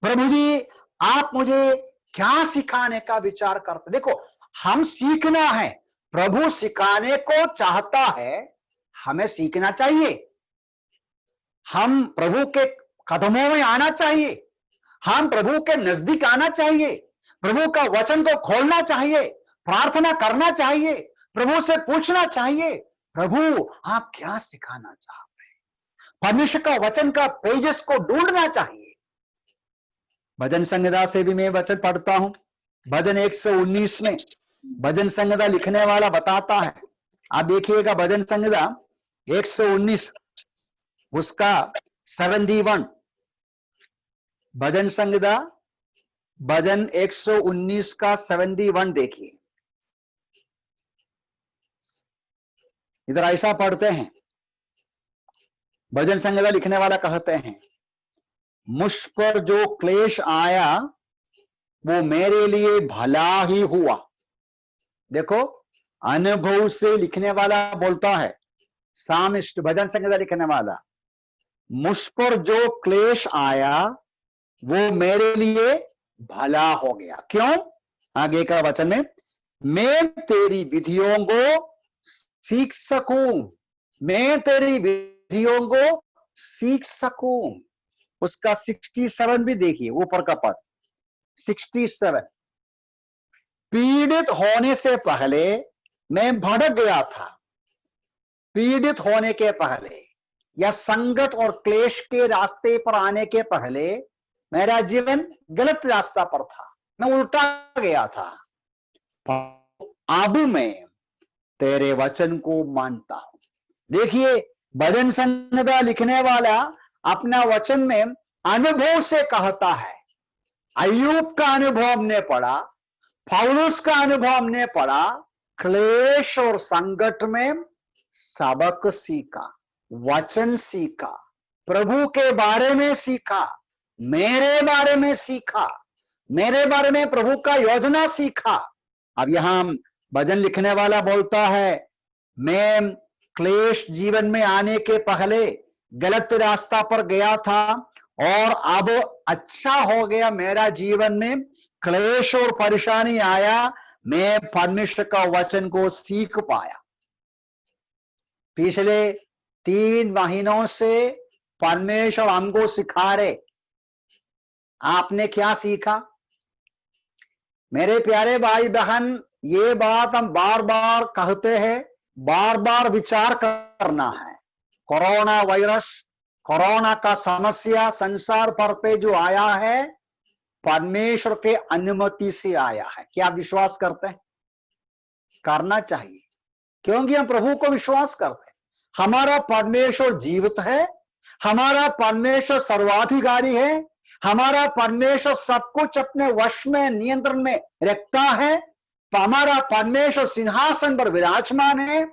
प्रभु जी आप मुझे क्या सिखाने का विचार करते? देखो, हम सीखना है, प्रभु सिखाने को चाहता है, हमें सीखना चाहिए, हम प्रभु के कदमों में आना चाहिए, हम प्रभु के नजदीक आना चाहिए, प्रभु का वचन को खोलना चाहिए, प्रार्थना करना चाहिए, प्रभु से पूछना चाहिए, प्रभु आप क्या सिखाना चाहते हैं? परमेश्वर का वचन का पेजेस को ढूंढना चाहिए। भजन संहिता से भी मैं वचन पढ़ता हूं, भजन 119 में भजन संहिता लिखने वाला बताता है। आप देखिएगा भजन संहिता 119 उसका 71, भजन संहिता भजन 119 का 71 देखिए। इधर ऐसा पढ़ते हैं, भजन संहिता लिखने वाला कहते हैं, मुझ पर जो क्लेश आया वो मेरे लिए भला ही हुआ। देखो, अनुभव से लिखने वाला बोलता है, सामिष्ट भजन संहिता लिखने वाला, मुझ पर जो क्लेश आया वो मेरे लिए भला हो गया। क्यों? आगे का वचन में, मैं तेरी विधियों को सीख सकूं, मैं तेरी विधियों को सीख सकूं। उसका 67 भी देखिए, ऊपर का पद 67, पीड़ित होने से पहले मैं भटक गया था। पीड़ित होने के पहले या संकट और क्लेश के रास्ते पर आने के पहले मेरा जीवन गलत रास्ता पर था, मैं उल्टा गया था। अब मैं तेरे वचन को मानता हूं। देखिए, भजन संहिता लिखने वाला अपना वचन में अनुभव से कहता है। अय्यूब का अनुभव हमने पढ़ा, पौलुस का अनुभव हमने पढ़ा, क्लेश और संकट में सबक सीखा, वचन सीखा, प्रभु के बारे में सीखा, मेरे बारे में सीखा, मेरे बारे में प्रभु का योजना सीखा। अब यहां भजन लिखने वाला बोलता है, मैं क्लेश जीवन में आने के पहले गलत रास्ता पर गया था और अब अच्छा हो गया, मेरा जीवन में क्लेश और परेशानी आया, मैं परमेश्वर का वचन को सीख पाया। पिछले 3 महीनों से परमेश्वर हमको सिखा रहे। आपने क्या सीखा? मेरे प्यारे भाई बहन, ये बात हम बार बार कहते हैं, बार बार विचार करना है। कोरोना वायरस, कोरोना का समस्या संसार भर पे जो आया है, परमेश्वर के अनुमति से आया है। क्या विश्वास करते हैं? करना चाहिए, क्योंकि हम प्रभु को विश्वास करते हैं। हमारा परमेश्वर जीवित है, हमारा परमेश्वर सर्वाधिकारी है, हमारा परमेश्वर सब कुछ अपने वश में, नियंत्रण में रखता है। हमारा परमेश्वर सिंहासन पर विराजमान है,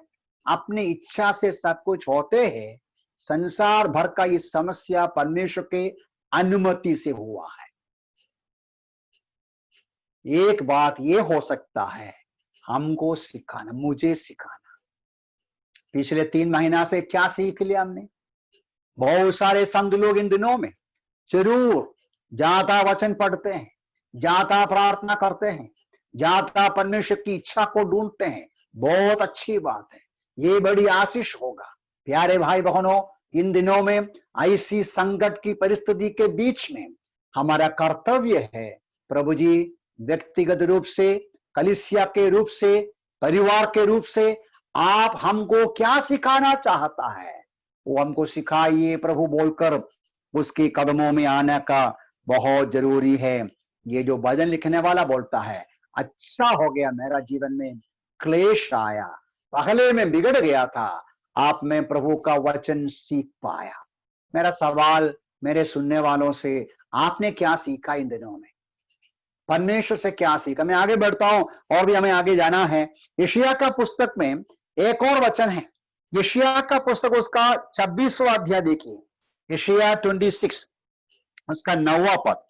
अपनी इच्छा से सब कुछ होते हैं। संसार भर का ये समस्या परमेश्वर के अनुमति से हुआ है। एक बात ये हो सकता है, हमको सिखाना, मुझे सिखाना। पिछले 3 महीना से क्या सीख लिया हमने? बहुत सारे संत लोग इन दिनों में जरूर जाता वचन पढ़ते हैं, जाता प्रार्थना करते हैं, जाता परमेश्वर की इच्छा को ढूंढते हैं। बहुत अच्छी बात है, ये बड़ी आशीष होगा। प्यारे भाई बहनों, इन दिनों में ऐसी संकट की परिस्थिति के बीच में हमारा कर्तव्य है, प्रभु जी व्यक्तिगत रूप से, कलीसिया के रूप से, परिवार के रूप से आप हमको क्या सिखाना चाहता है वो हमको सिखाइए प्रभु बोलकर उसके कदमों में आने का बहुत जरूरी है। ये जो भजन लिखने वाला बोलता है, अच्छा हो गया मेरा जीवन में क्लेश आया, पहले मैं बिगड़ गया था, आप में प्रभु का वचन सीख पाया। मेरा सवाल मेरे सुनने वालों से, आपने क्या सीखा इन दिनों में? परमेश्वर से क्या सीखा? मैं आगे बढ़ता हूं और भी हमें आगे जाना है। यशायाह का पुस्तक में एक और वचन है, यशायाह का पुस्तक उसका 26वां अध्याय देखिए, यशायाह 26 उसका 9वां पद।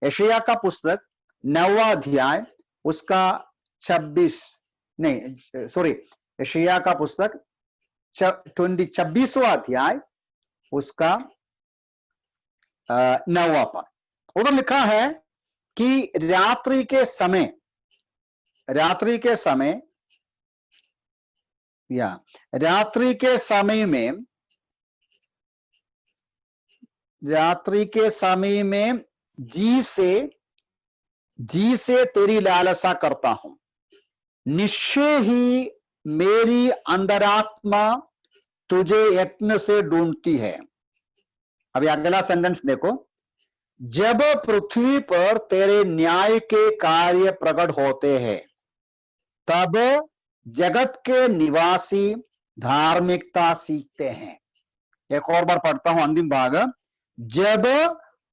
यशायाह का पुस्तक 9वां अध्याय उसका 26वां पुस्तक 26वां अध्याय उसका 9वां पद। उधर लिखा है कि रात्रि के समय में जी से तेरी लालसा करता हूं, निश्चय ही मेरी अंतरात्मा तुझे यत्न से ढूंढती है। अभी अगला सेंटेंस देखो, जब पृथ्वी पर तेरे न्याय के कार्य प्रकट होते हैं, तब जगत के निवासी धार्मिकता सीखते हैं। एक और बार पढ़ता हूं अंतिम भाग। जब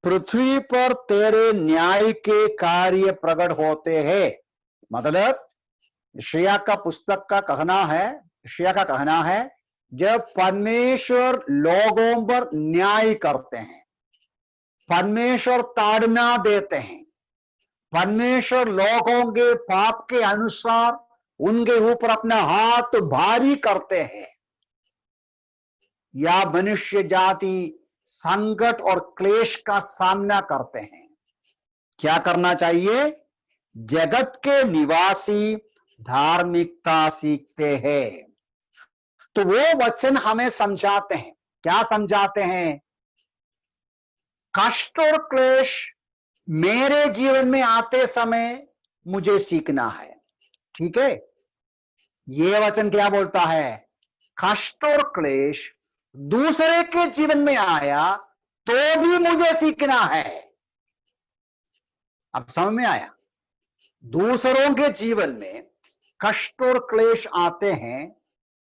पृथ्वी पर तेरे न्याय के कार्य प्रकट होते हैं, मतलब श्रेया का पुस्तक का कहना है, श्रेया का कहना है जब परमेश्वर लोगों पर न्याय करते हैं, परमेश्वर ताड़ना देते हैं, परमेश्वर लोगों के पाप के अनुसार उनके ऊपर अपना हाथ भारी करते हैं, या मनुष्य जाति संकट और क्लेश का सामना करते हैं, क्या करना चाहिए? जगत के निवासी धार्मिकता सीखते हैं। तो वो वचन हमें समझाते हैं, क्या समझाते हैं? कष्ट और क्लेश मेरे जीवन में आते समय मुझे सीखना है। ठीक है, ये वचन क्या बोलता है? कष्ट और क्लेश दूसरे के जीवन में आया तो भी मुझे सीखना है। अब समझ में आया? दूसरों के जीवन में कष्ट और क्लेश आते हैं,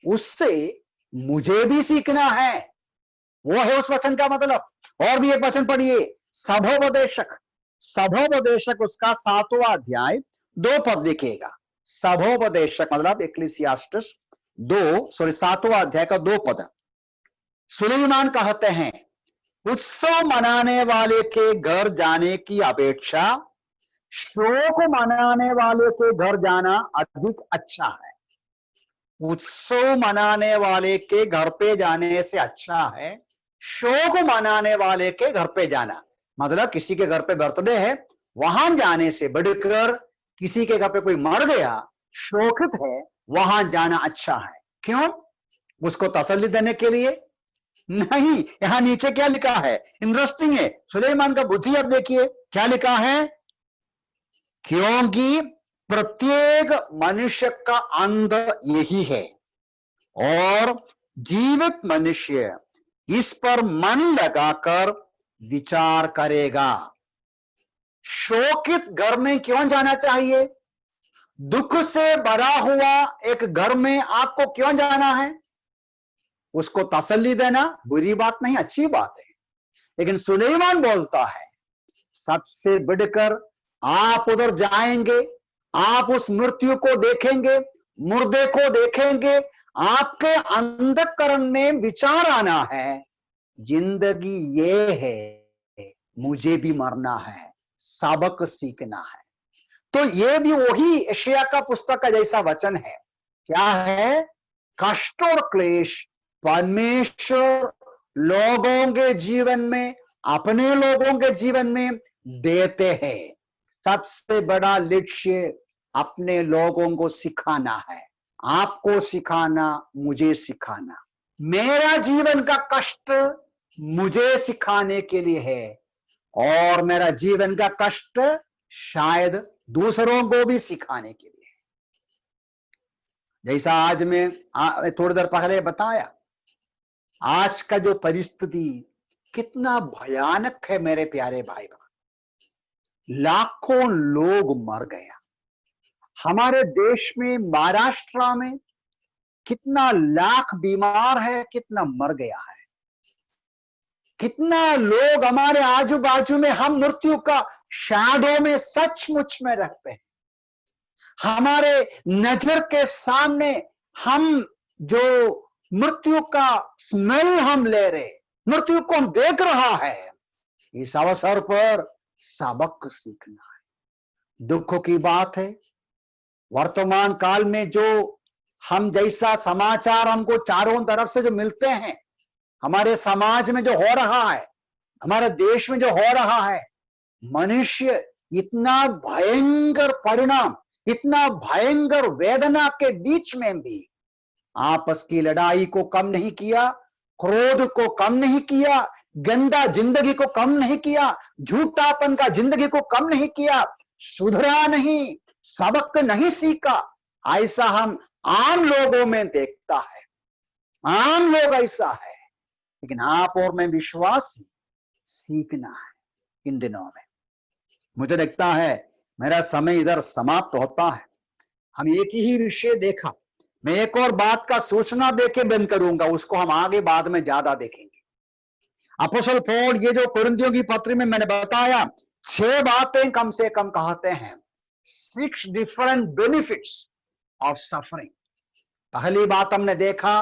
उससे मुझे भी सीखना है। वो है उस वचन का मतलब। और भी एक वचन पढ़िए, सभोपदेशक, सभोपदेशक उसका 7वां अध्याय 2 पद लिखेगा। सभोपदेशक मतलब एक्लीसियास्टिस 7वां अध्याय का 2 पद। सुलेमान कहते हैं, उत्सव मनाने वाले के घर जाने की अपेक्षा शोक मनाने वाले के घर जाना अधिक अच्छा है। उत्सव मनाने वाले के घर पे जाने से अच्छा है शोक मनाने वाले के घर पे जाना। मतलब किसी के घर पे बर्थडे है, वहां जाने से बढ़कर किसी के घर पे कोई मर गया, शोकित है, वहां जाना अच्छा है। क्यों? उसको तसल्ली देने के लिए नहीं। यहां नीचे क्या लिखा है, इंटरेस्टिंग है। सुलेमान का बुद्धि अब देखिए क्या लिखा है, क्योंकि प्रत्येक मनुष्य का अंत यही है और जीवित मनुष्य इस पर मन लगाकर विचार करेगा। शोकित घर में क्यों जाना चाहिए? दुख से भरा हुआ एक घर में आपको क्यों जाना है? उसको तसल्ली देना बुरी बात नहीं, अच्छी बात है। लेकिन सुलेमान बोलता है सबसे बढ़कर आप उधर जाएंगे, आप उस मृत्यु को देखेंगे, मुर्दे को देखेंगे, आपके अंतःकरण में विचार आना है, जिंदगी ये है, मुझे भी मरना है, सबक सीखना है। तो ये भी वही यशायाह का पुस्तक का जैसा वचन है। क्या है? कष्ट और क्लेश परमेश्वर लोगों के जीवन में, अपने लोगों के जीवन में देते हैं। सबसे बड़ा लक्ष्य अपने लोगों को सिखाना है, आपको सिखाना, मुझे सिखाना। मेरा जीवन का कष्ट मुझे सिखाने के लिए है और मेरा जीवन का कष्ट शायद दूसरों को भी सिखाने के लिए है। जैसा आज मैं थोड़ी देर पहले बताया, आज का जो परिस्थिति कितना भयानक है मेरे प्यारे भाई बहन। लाखों लोग मर गया। हमारे देश में महाराष्ट्र में कितना लाख बीमार है, कितना मर गया है, कितना लोग हमारे आजू बाजू में हम मृत्यु का शैडो में सचमुच में रहते हैं। हमारे नजर के सामने हम जो मृत्यु का स्मेल हम ले रहे, मृत्यु को हम देख रहा है। इस अवसर पर सबक सीखना है। दुख की बात है, वर्तमान काल में जो हम जैसा समाचार हमको चारों तरफ से जो मिलते हैं, हमारे समाज में जो हो रहा है, हमारे देश में जो हो रहा है, मनुष्य इतना भयंकर परिणाम, इतना भयंकर वेदना के बीच में भी आपस की लड़ाई को कम नहीं किया, क्रोध को कम नहीं किया, गंदा जिंदगी को कम नहीं किया, झूठापन का जिंदगी को कम नहीं किया, सुधरा नहीं, सबक नहीं सीखा। ऐसा हम आम लोगों में देखता है, आम लोग ऐसा है। लेकिन आप और मैं विश्वासी सीखना है इन दिनों में। मुझे लगता है मेरा समय इधर समाप्त होता है। हम एक ही विषय देखा। मैं एक और बात का सूचना देके बंद करूंगा, उसको हम आगे बाद में ज्यादा देखेंगे। अपोस्तल पौल ये जो कुरिन्थियों की पत्री में मैंने बताया 6 बातें कम से कम कहते हैं, 6 डिफरेंट बेनिफिट्स ऑफ सफरिंग। पहली बात हमने देखा,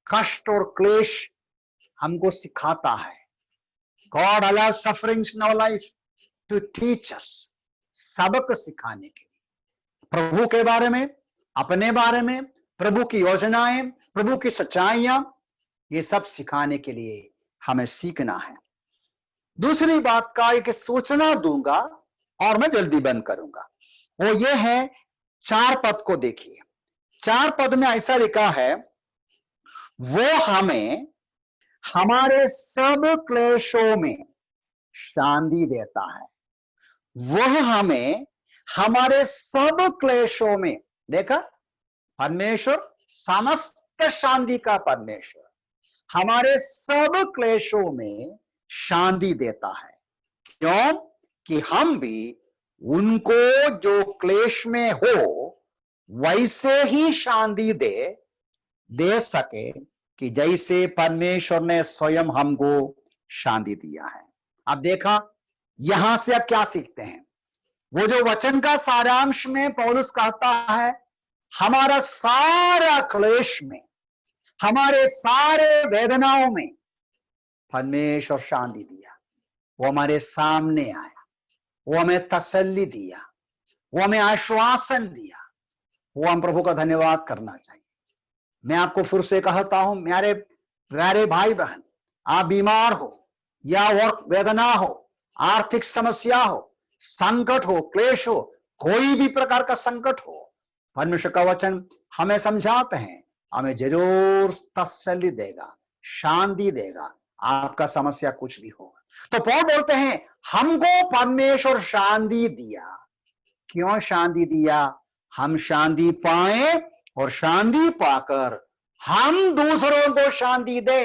कष्ट और क्लेश हमको सिखाता है। God allows sufferings in our life to teach us, सबक सिखाने के लिए, प्रभु के बारे में, अपने बारे में, प्रभु की योजनाएं, प्रभु की सच्चाइयां, ये सब सिखाने के लिए हमें सीखना है। दूसरी बात का एक सूचना दूंगा और मैं जल्दी बंद करूंगा, वो ये है 4 पद को देखिए। 4 पद में ऐसा लिखा है, वो हमें हमारे सब क्लेशों में शांति देता है। वह हमें हमारे सब क्लेशों में, देखा, परमेश्वर समस्त शांति का परमेश्वर हमारे सब क्लेशों में शांति देता है। क्यों? कि हम भी उनको जो क्लेश में हो वैसे ही शांति दे सके कि जैसे परमेश्वर ने स्वयं हमको शांति दिया है। अब देखा, यहां से अब क्या सीखते हैं? वो जो वचन का सारांश में पौलुस कहता है, हमारा सारा क्लेश में, हमारे सारे वेदनाओं में परमेश्वर शांति दिया। वो हमारे सामने आया, वो हमें तसल्ली दिया, वो हमें आश्वासन दिया। वो हम प्रभु का धन्यवाद करना चाहिए। मैं आपको फिर से कहता हूं, मेरे प्यारे भाई बहन, आप बीमार हो या और वेदना हो, आर्थिक समस्या हो, संकट हो, क्लेश हो, कोई भी प्रकार का संकट हो, परमेश्वर का वचन हमें समझाते हैं, हमें जरूर तसल्ली देगा, शांति देगा, आपका समस्या कुछ भी हो। तो पौल बोलते हैं, हमको परमेश्वर शांति दिया। क्यों शांति दिया? हम शांति पाए और शांति पाकर हम दूसरों को शांति दे,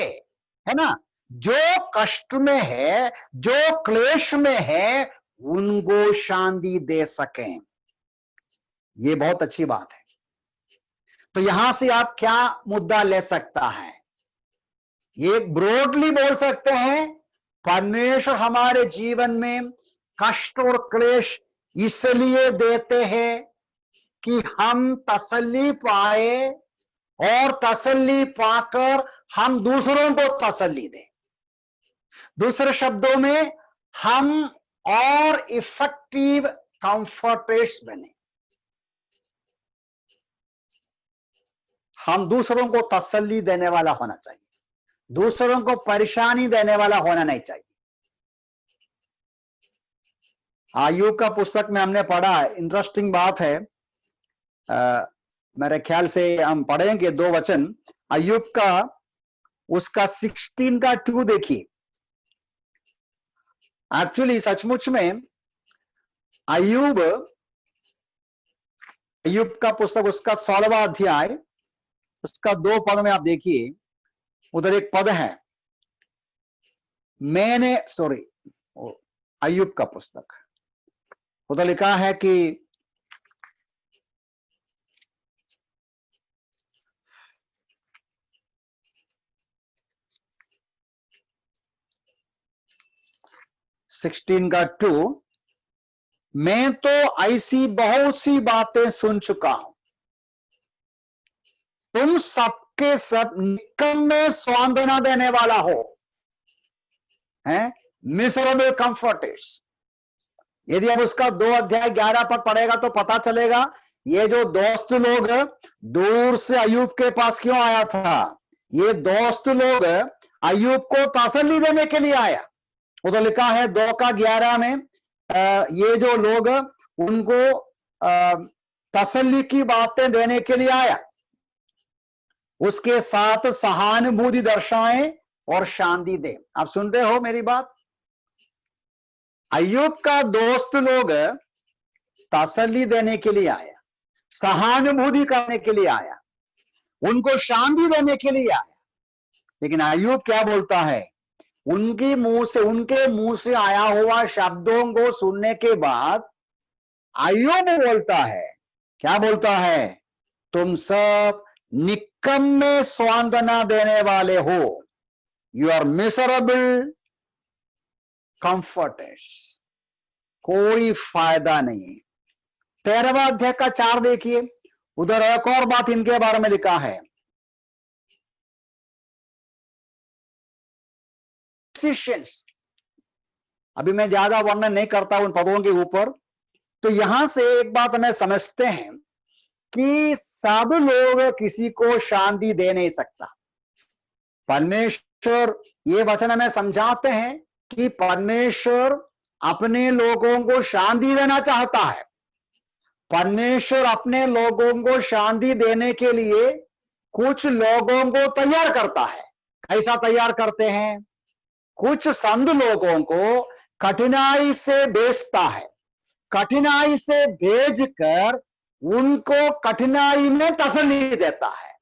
है ना? जो कष्ट में है, जो क्लेश में है, उनको शांति दे सकें। ये बहुत अच्छी बात है। तो यहां से आप क्या मुद्दा ले सकता है? ये ब्रॉडली बोल सकते हैं, परमेश्वर हमारे जीवन में कष्ट और क्लेश इसलिए देते हैं कि हम तसल्ली पाए और तसल्ली पाकर हम दूसरों को तसल्ली दें। दूसरे शब्दों में, हम और इफेक्टिव कंफर्टर्स बने। हम दूसरों को तसल्ली देने वाला होना चाहिए, दूसरों को परेशानी देने वाला होना नहीं चाहिए। अय्यूब का पुस्तक में हमने पढ़ा, इंटरेस्टिंग बात है, मेरे ख्याल से हम पढ़ेंगे 2 वचन अय्यूब का, उसका 16 का 2 देखिए। एक्चुअली सचमुच में अय्यूब का पुस्तक, उसका 16वां अध्याय, उसका 2 पद में आप देखिए, उधर एक पद है, मैंने अय्यूब का पुस्तक, उधर लिखा है कि सिक्सटीन का 2, मैं तो ऐसी बहुत सी बातें सुन चुका हूं, तुम सबके सब निकम्मे सांत्वना देने वाला हो, हैं, मिजरेबल कंफर्टर्स। यदि अब उसका 2 अध्याय 11 पद पढ़ेगा तो पता चलेगा, ये जो दोस्त लोग दूर से अय्यूब के पास क्यों आया था? ये दोस्त लोग अय्यूब को तसल्ली देने के लिए आया। उधर लिखा है 2 का 11 में, ये जो लोग उनको तसल्ली की बातें देने के लिए आया, उसके साथ सहानुभूति दर्शाएं और शांति दे। आप सुनते हो मेरी बात? अय्यूब का दोस्त लोग तसल्ली देने के लिए आया, सहानुभूति करने के लिए आया, उनको शांति देने के लिए आया। लेकिन अय्यूब क्या बोलता है? उनके मुंह से आया हुआ शब्दों को सुनने के बाद अय्यूब बोलता है क्या बोलता है? तुम सब निकम्मे सांत्वना देने वाले हो, यू आर मिसरेबल कंफर्टर्स, कोई फायदा नहीं। 13वां अध्याय का 4 देखिए, उधर एक और बात इनके बारे में लिखा है। अभी मैं ज्यादा वर्णन नहीं करता उन पदों के ऊपर। तो यहां से एक बात हमें समझते हैं कि सब लोग किसी को शांति दे नहीं सकता। परमेश्वर, ये वचन हमें समझाते हैं कि परमेश्वर अपने लोगों को शांति देना चाहता है। परमेश्वर अपने लोगों को शांति देने के लिए कुछ लोगों को तैयार करता है। कैसा तैयार करते हैं? कुछ संत लोगों को कठिनाई से भेजता है, कठिनाई से भेजकर उनको कठिनाई में तसल्ली देता है,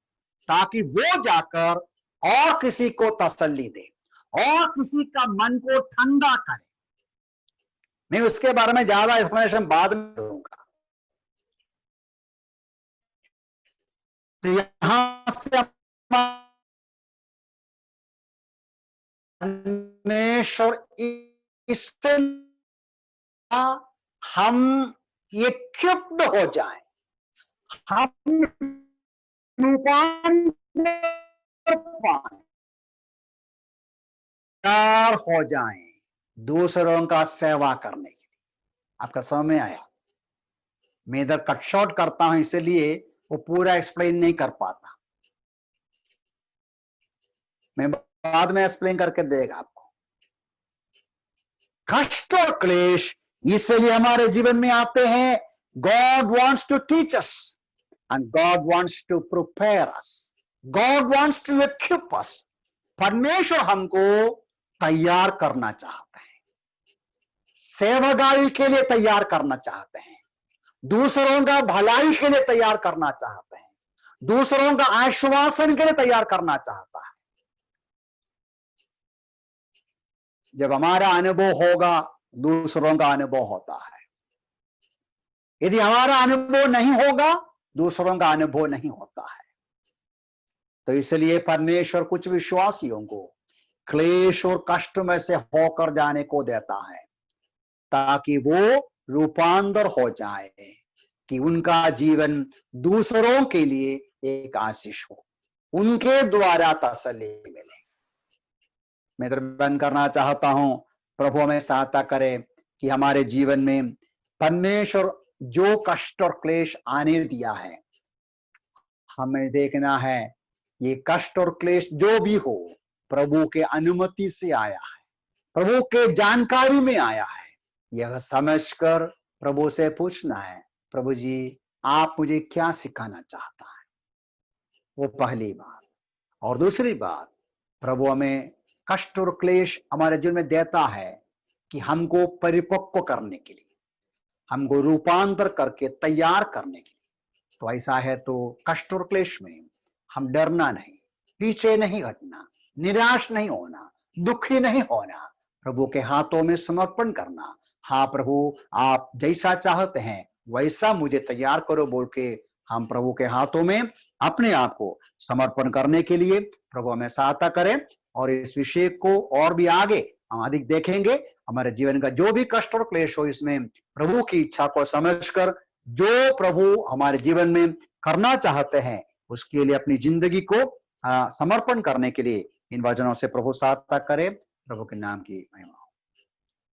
ताकि वो जाकर और किसी को तसल्ली दे और किसी का मन को ठंडा करे। मैं उसके बारे में ज्यादा एक्सप्लेनेशन बाद में दूंगा। तो यहां से परमेश्वर इससे हम ये क्षुब्ध हो जाएं, हम तैयार हो जाएं दूसरों का सेवा करने के लिए। आपका समझ में आया? मैं इधर कट शॉर्ट करता हूं, इसलिए वो पूरा एक्सप्लेन नहीं कर पाता। मैं बाद में एक्सप्लेन करके देगा आपको। कष्ट और क्लेश इसलिए हमारे जीवन में आते हैं। God wants to teach us and God wants to prepare us, God wants to equip us. परमेश्वर हमको तैयार करना चाहते हैं, सेवागाई के लिए तैयार करना चाहते हैं, दूसरों का भलाई के लिए तैयार करना चाहते हैं, दूसरों का आश्वासन के लिए तैयार करना चाहता है। जब हमारा अनुभव होगा, दूसरों का अनुभव होता है। यदि हमारा अनुभव नहीं होगा, दूसरों का अनुभव नहीं होता है। तो इसलिए परमेश्वर कुछ विश्वासियों को क्लेश और कष्ट में से होकर जाने को देता है, ताकि वो रूपांतर हो जाए, कि उनका जीवन दूसरों के लिए एक आशीष हो, उनके द्वारा तसल्ली मिले। मैं इधर बंद करना चाहता हूं। प्रभु हमें सहायता करे कि हमारे जीवन में परमेश्वर जो कष्ट और क्लेश आने दिया है, हमें देखना है ये कष्ट और क्लेश जो भी हो प्रभु के अनुमति से आया है, प्रभु के जानकारी में आया है। यह समझकर प्रभु से पूछना है, प्रभु जी आप मुझे क्या सिखाना चाहता है? वो पहली बात। और दूसरी बात, प्रभु हमें कष्ट और क्लेश हमारे जीवन में देता है कि हमको परिपक्व करने के लिए, हमको रूपांतर करके तैयार करने के लिए। तो ऐसा है तो कष्ट और क्लेश में हम डरना नहीं, पीछे नहीं हटना, निराश नहीं होना, दुखी नहीं होना, प्रभु के हाथों में समर्पण करना। हाँ प्रभु, आप जैसा चाहते हैं वैसा मुझे तैयार करो बोल के हम प्रभु के हाथों में अपने आप को समर्पण करने के लिए प्रभु हमें सहायता करें। और इस विषय को और भी आगे हम अधिक देखेंगे। हमारे जीवन का जो भी कष्ट और क्लेश हो, इसमें प्रभु की इच्छा को समझकर जो प्रभु हमारे जीवन में करना चाहते हैं उसके लिए अपनी जिंदगी को समर्पण करने के लिए इन वचनों से प्रभु सहायता करे। प्रभु के नाम की महिमा।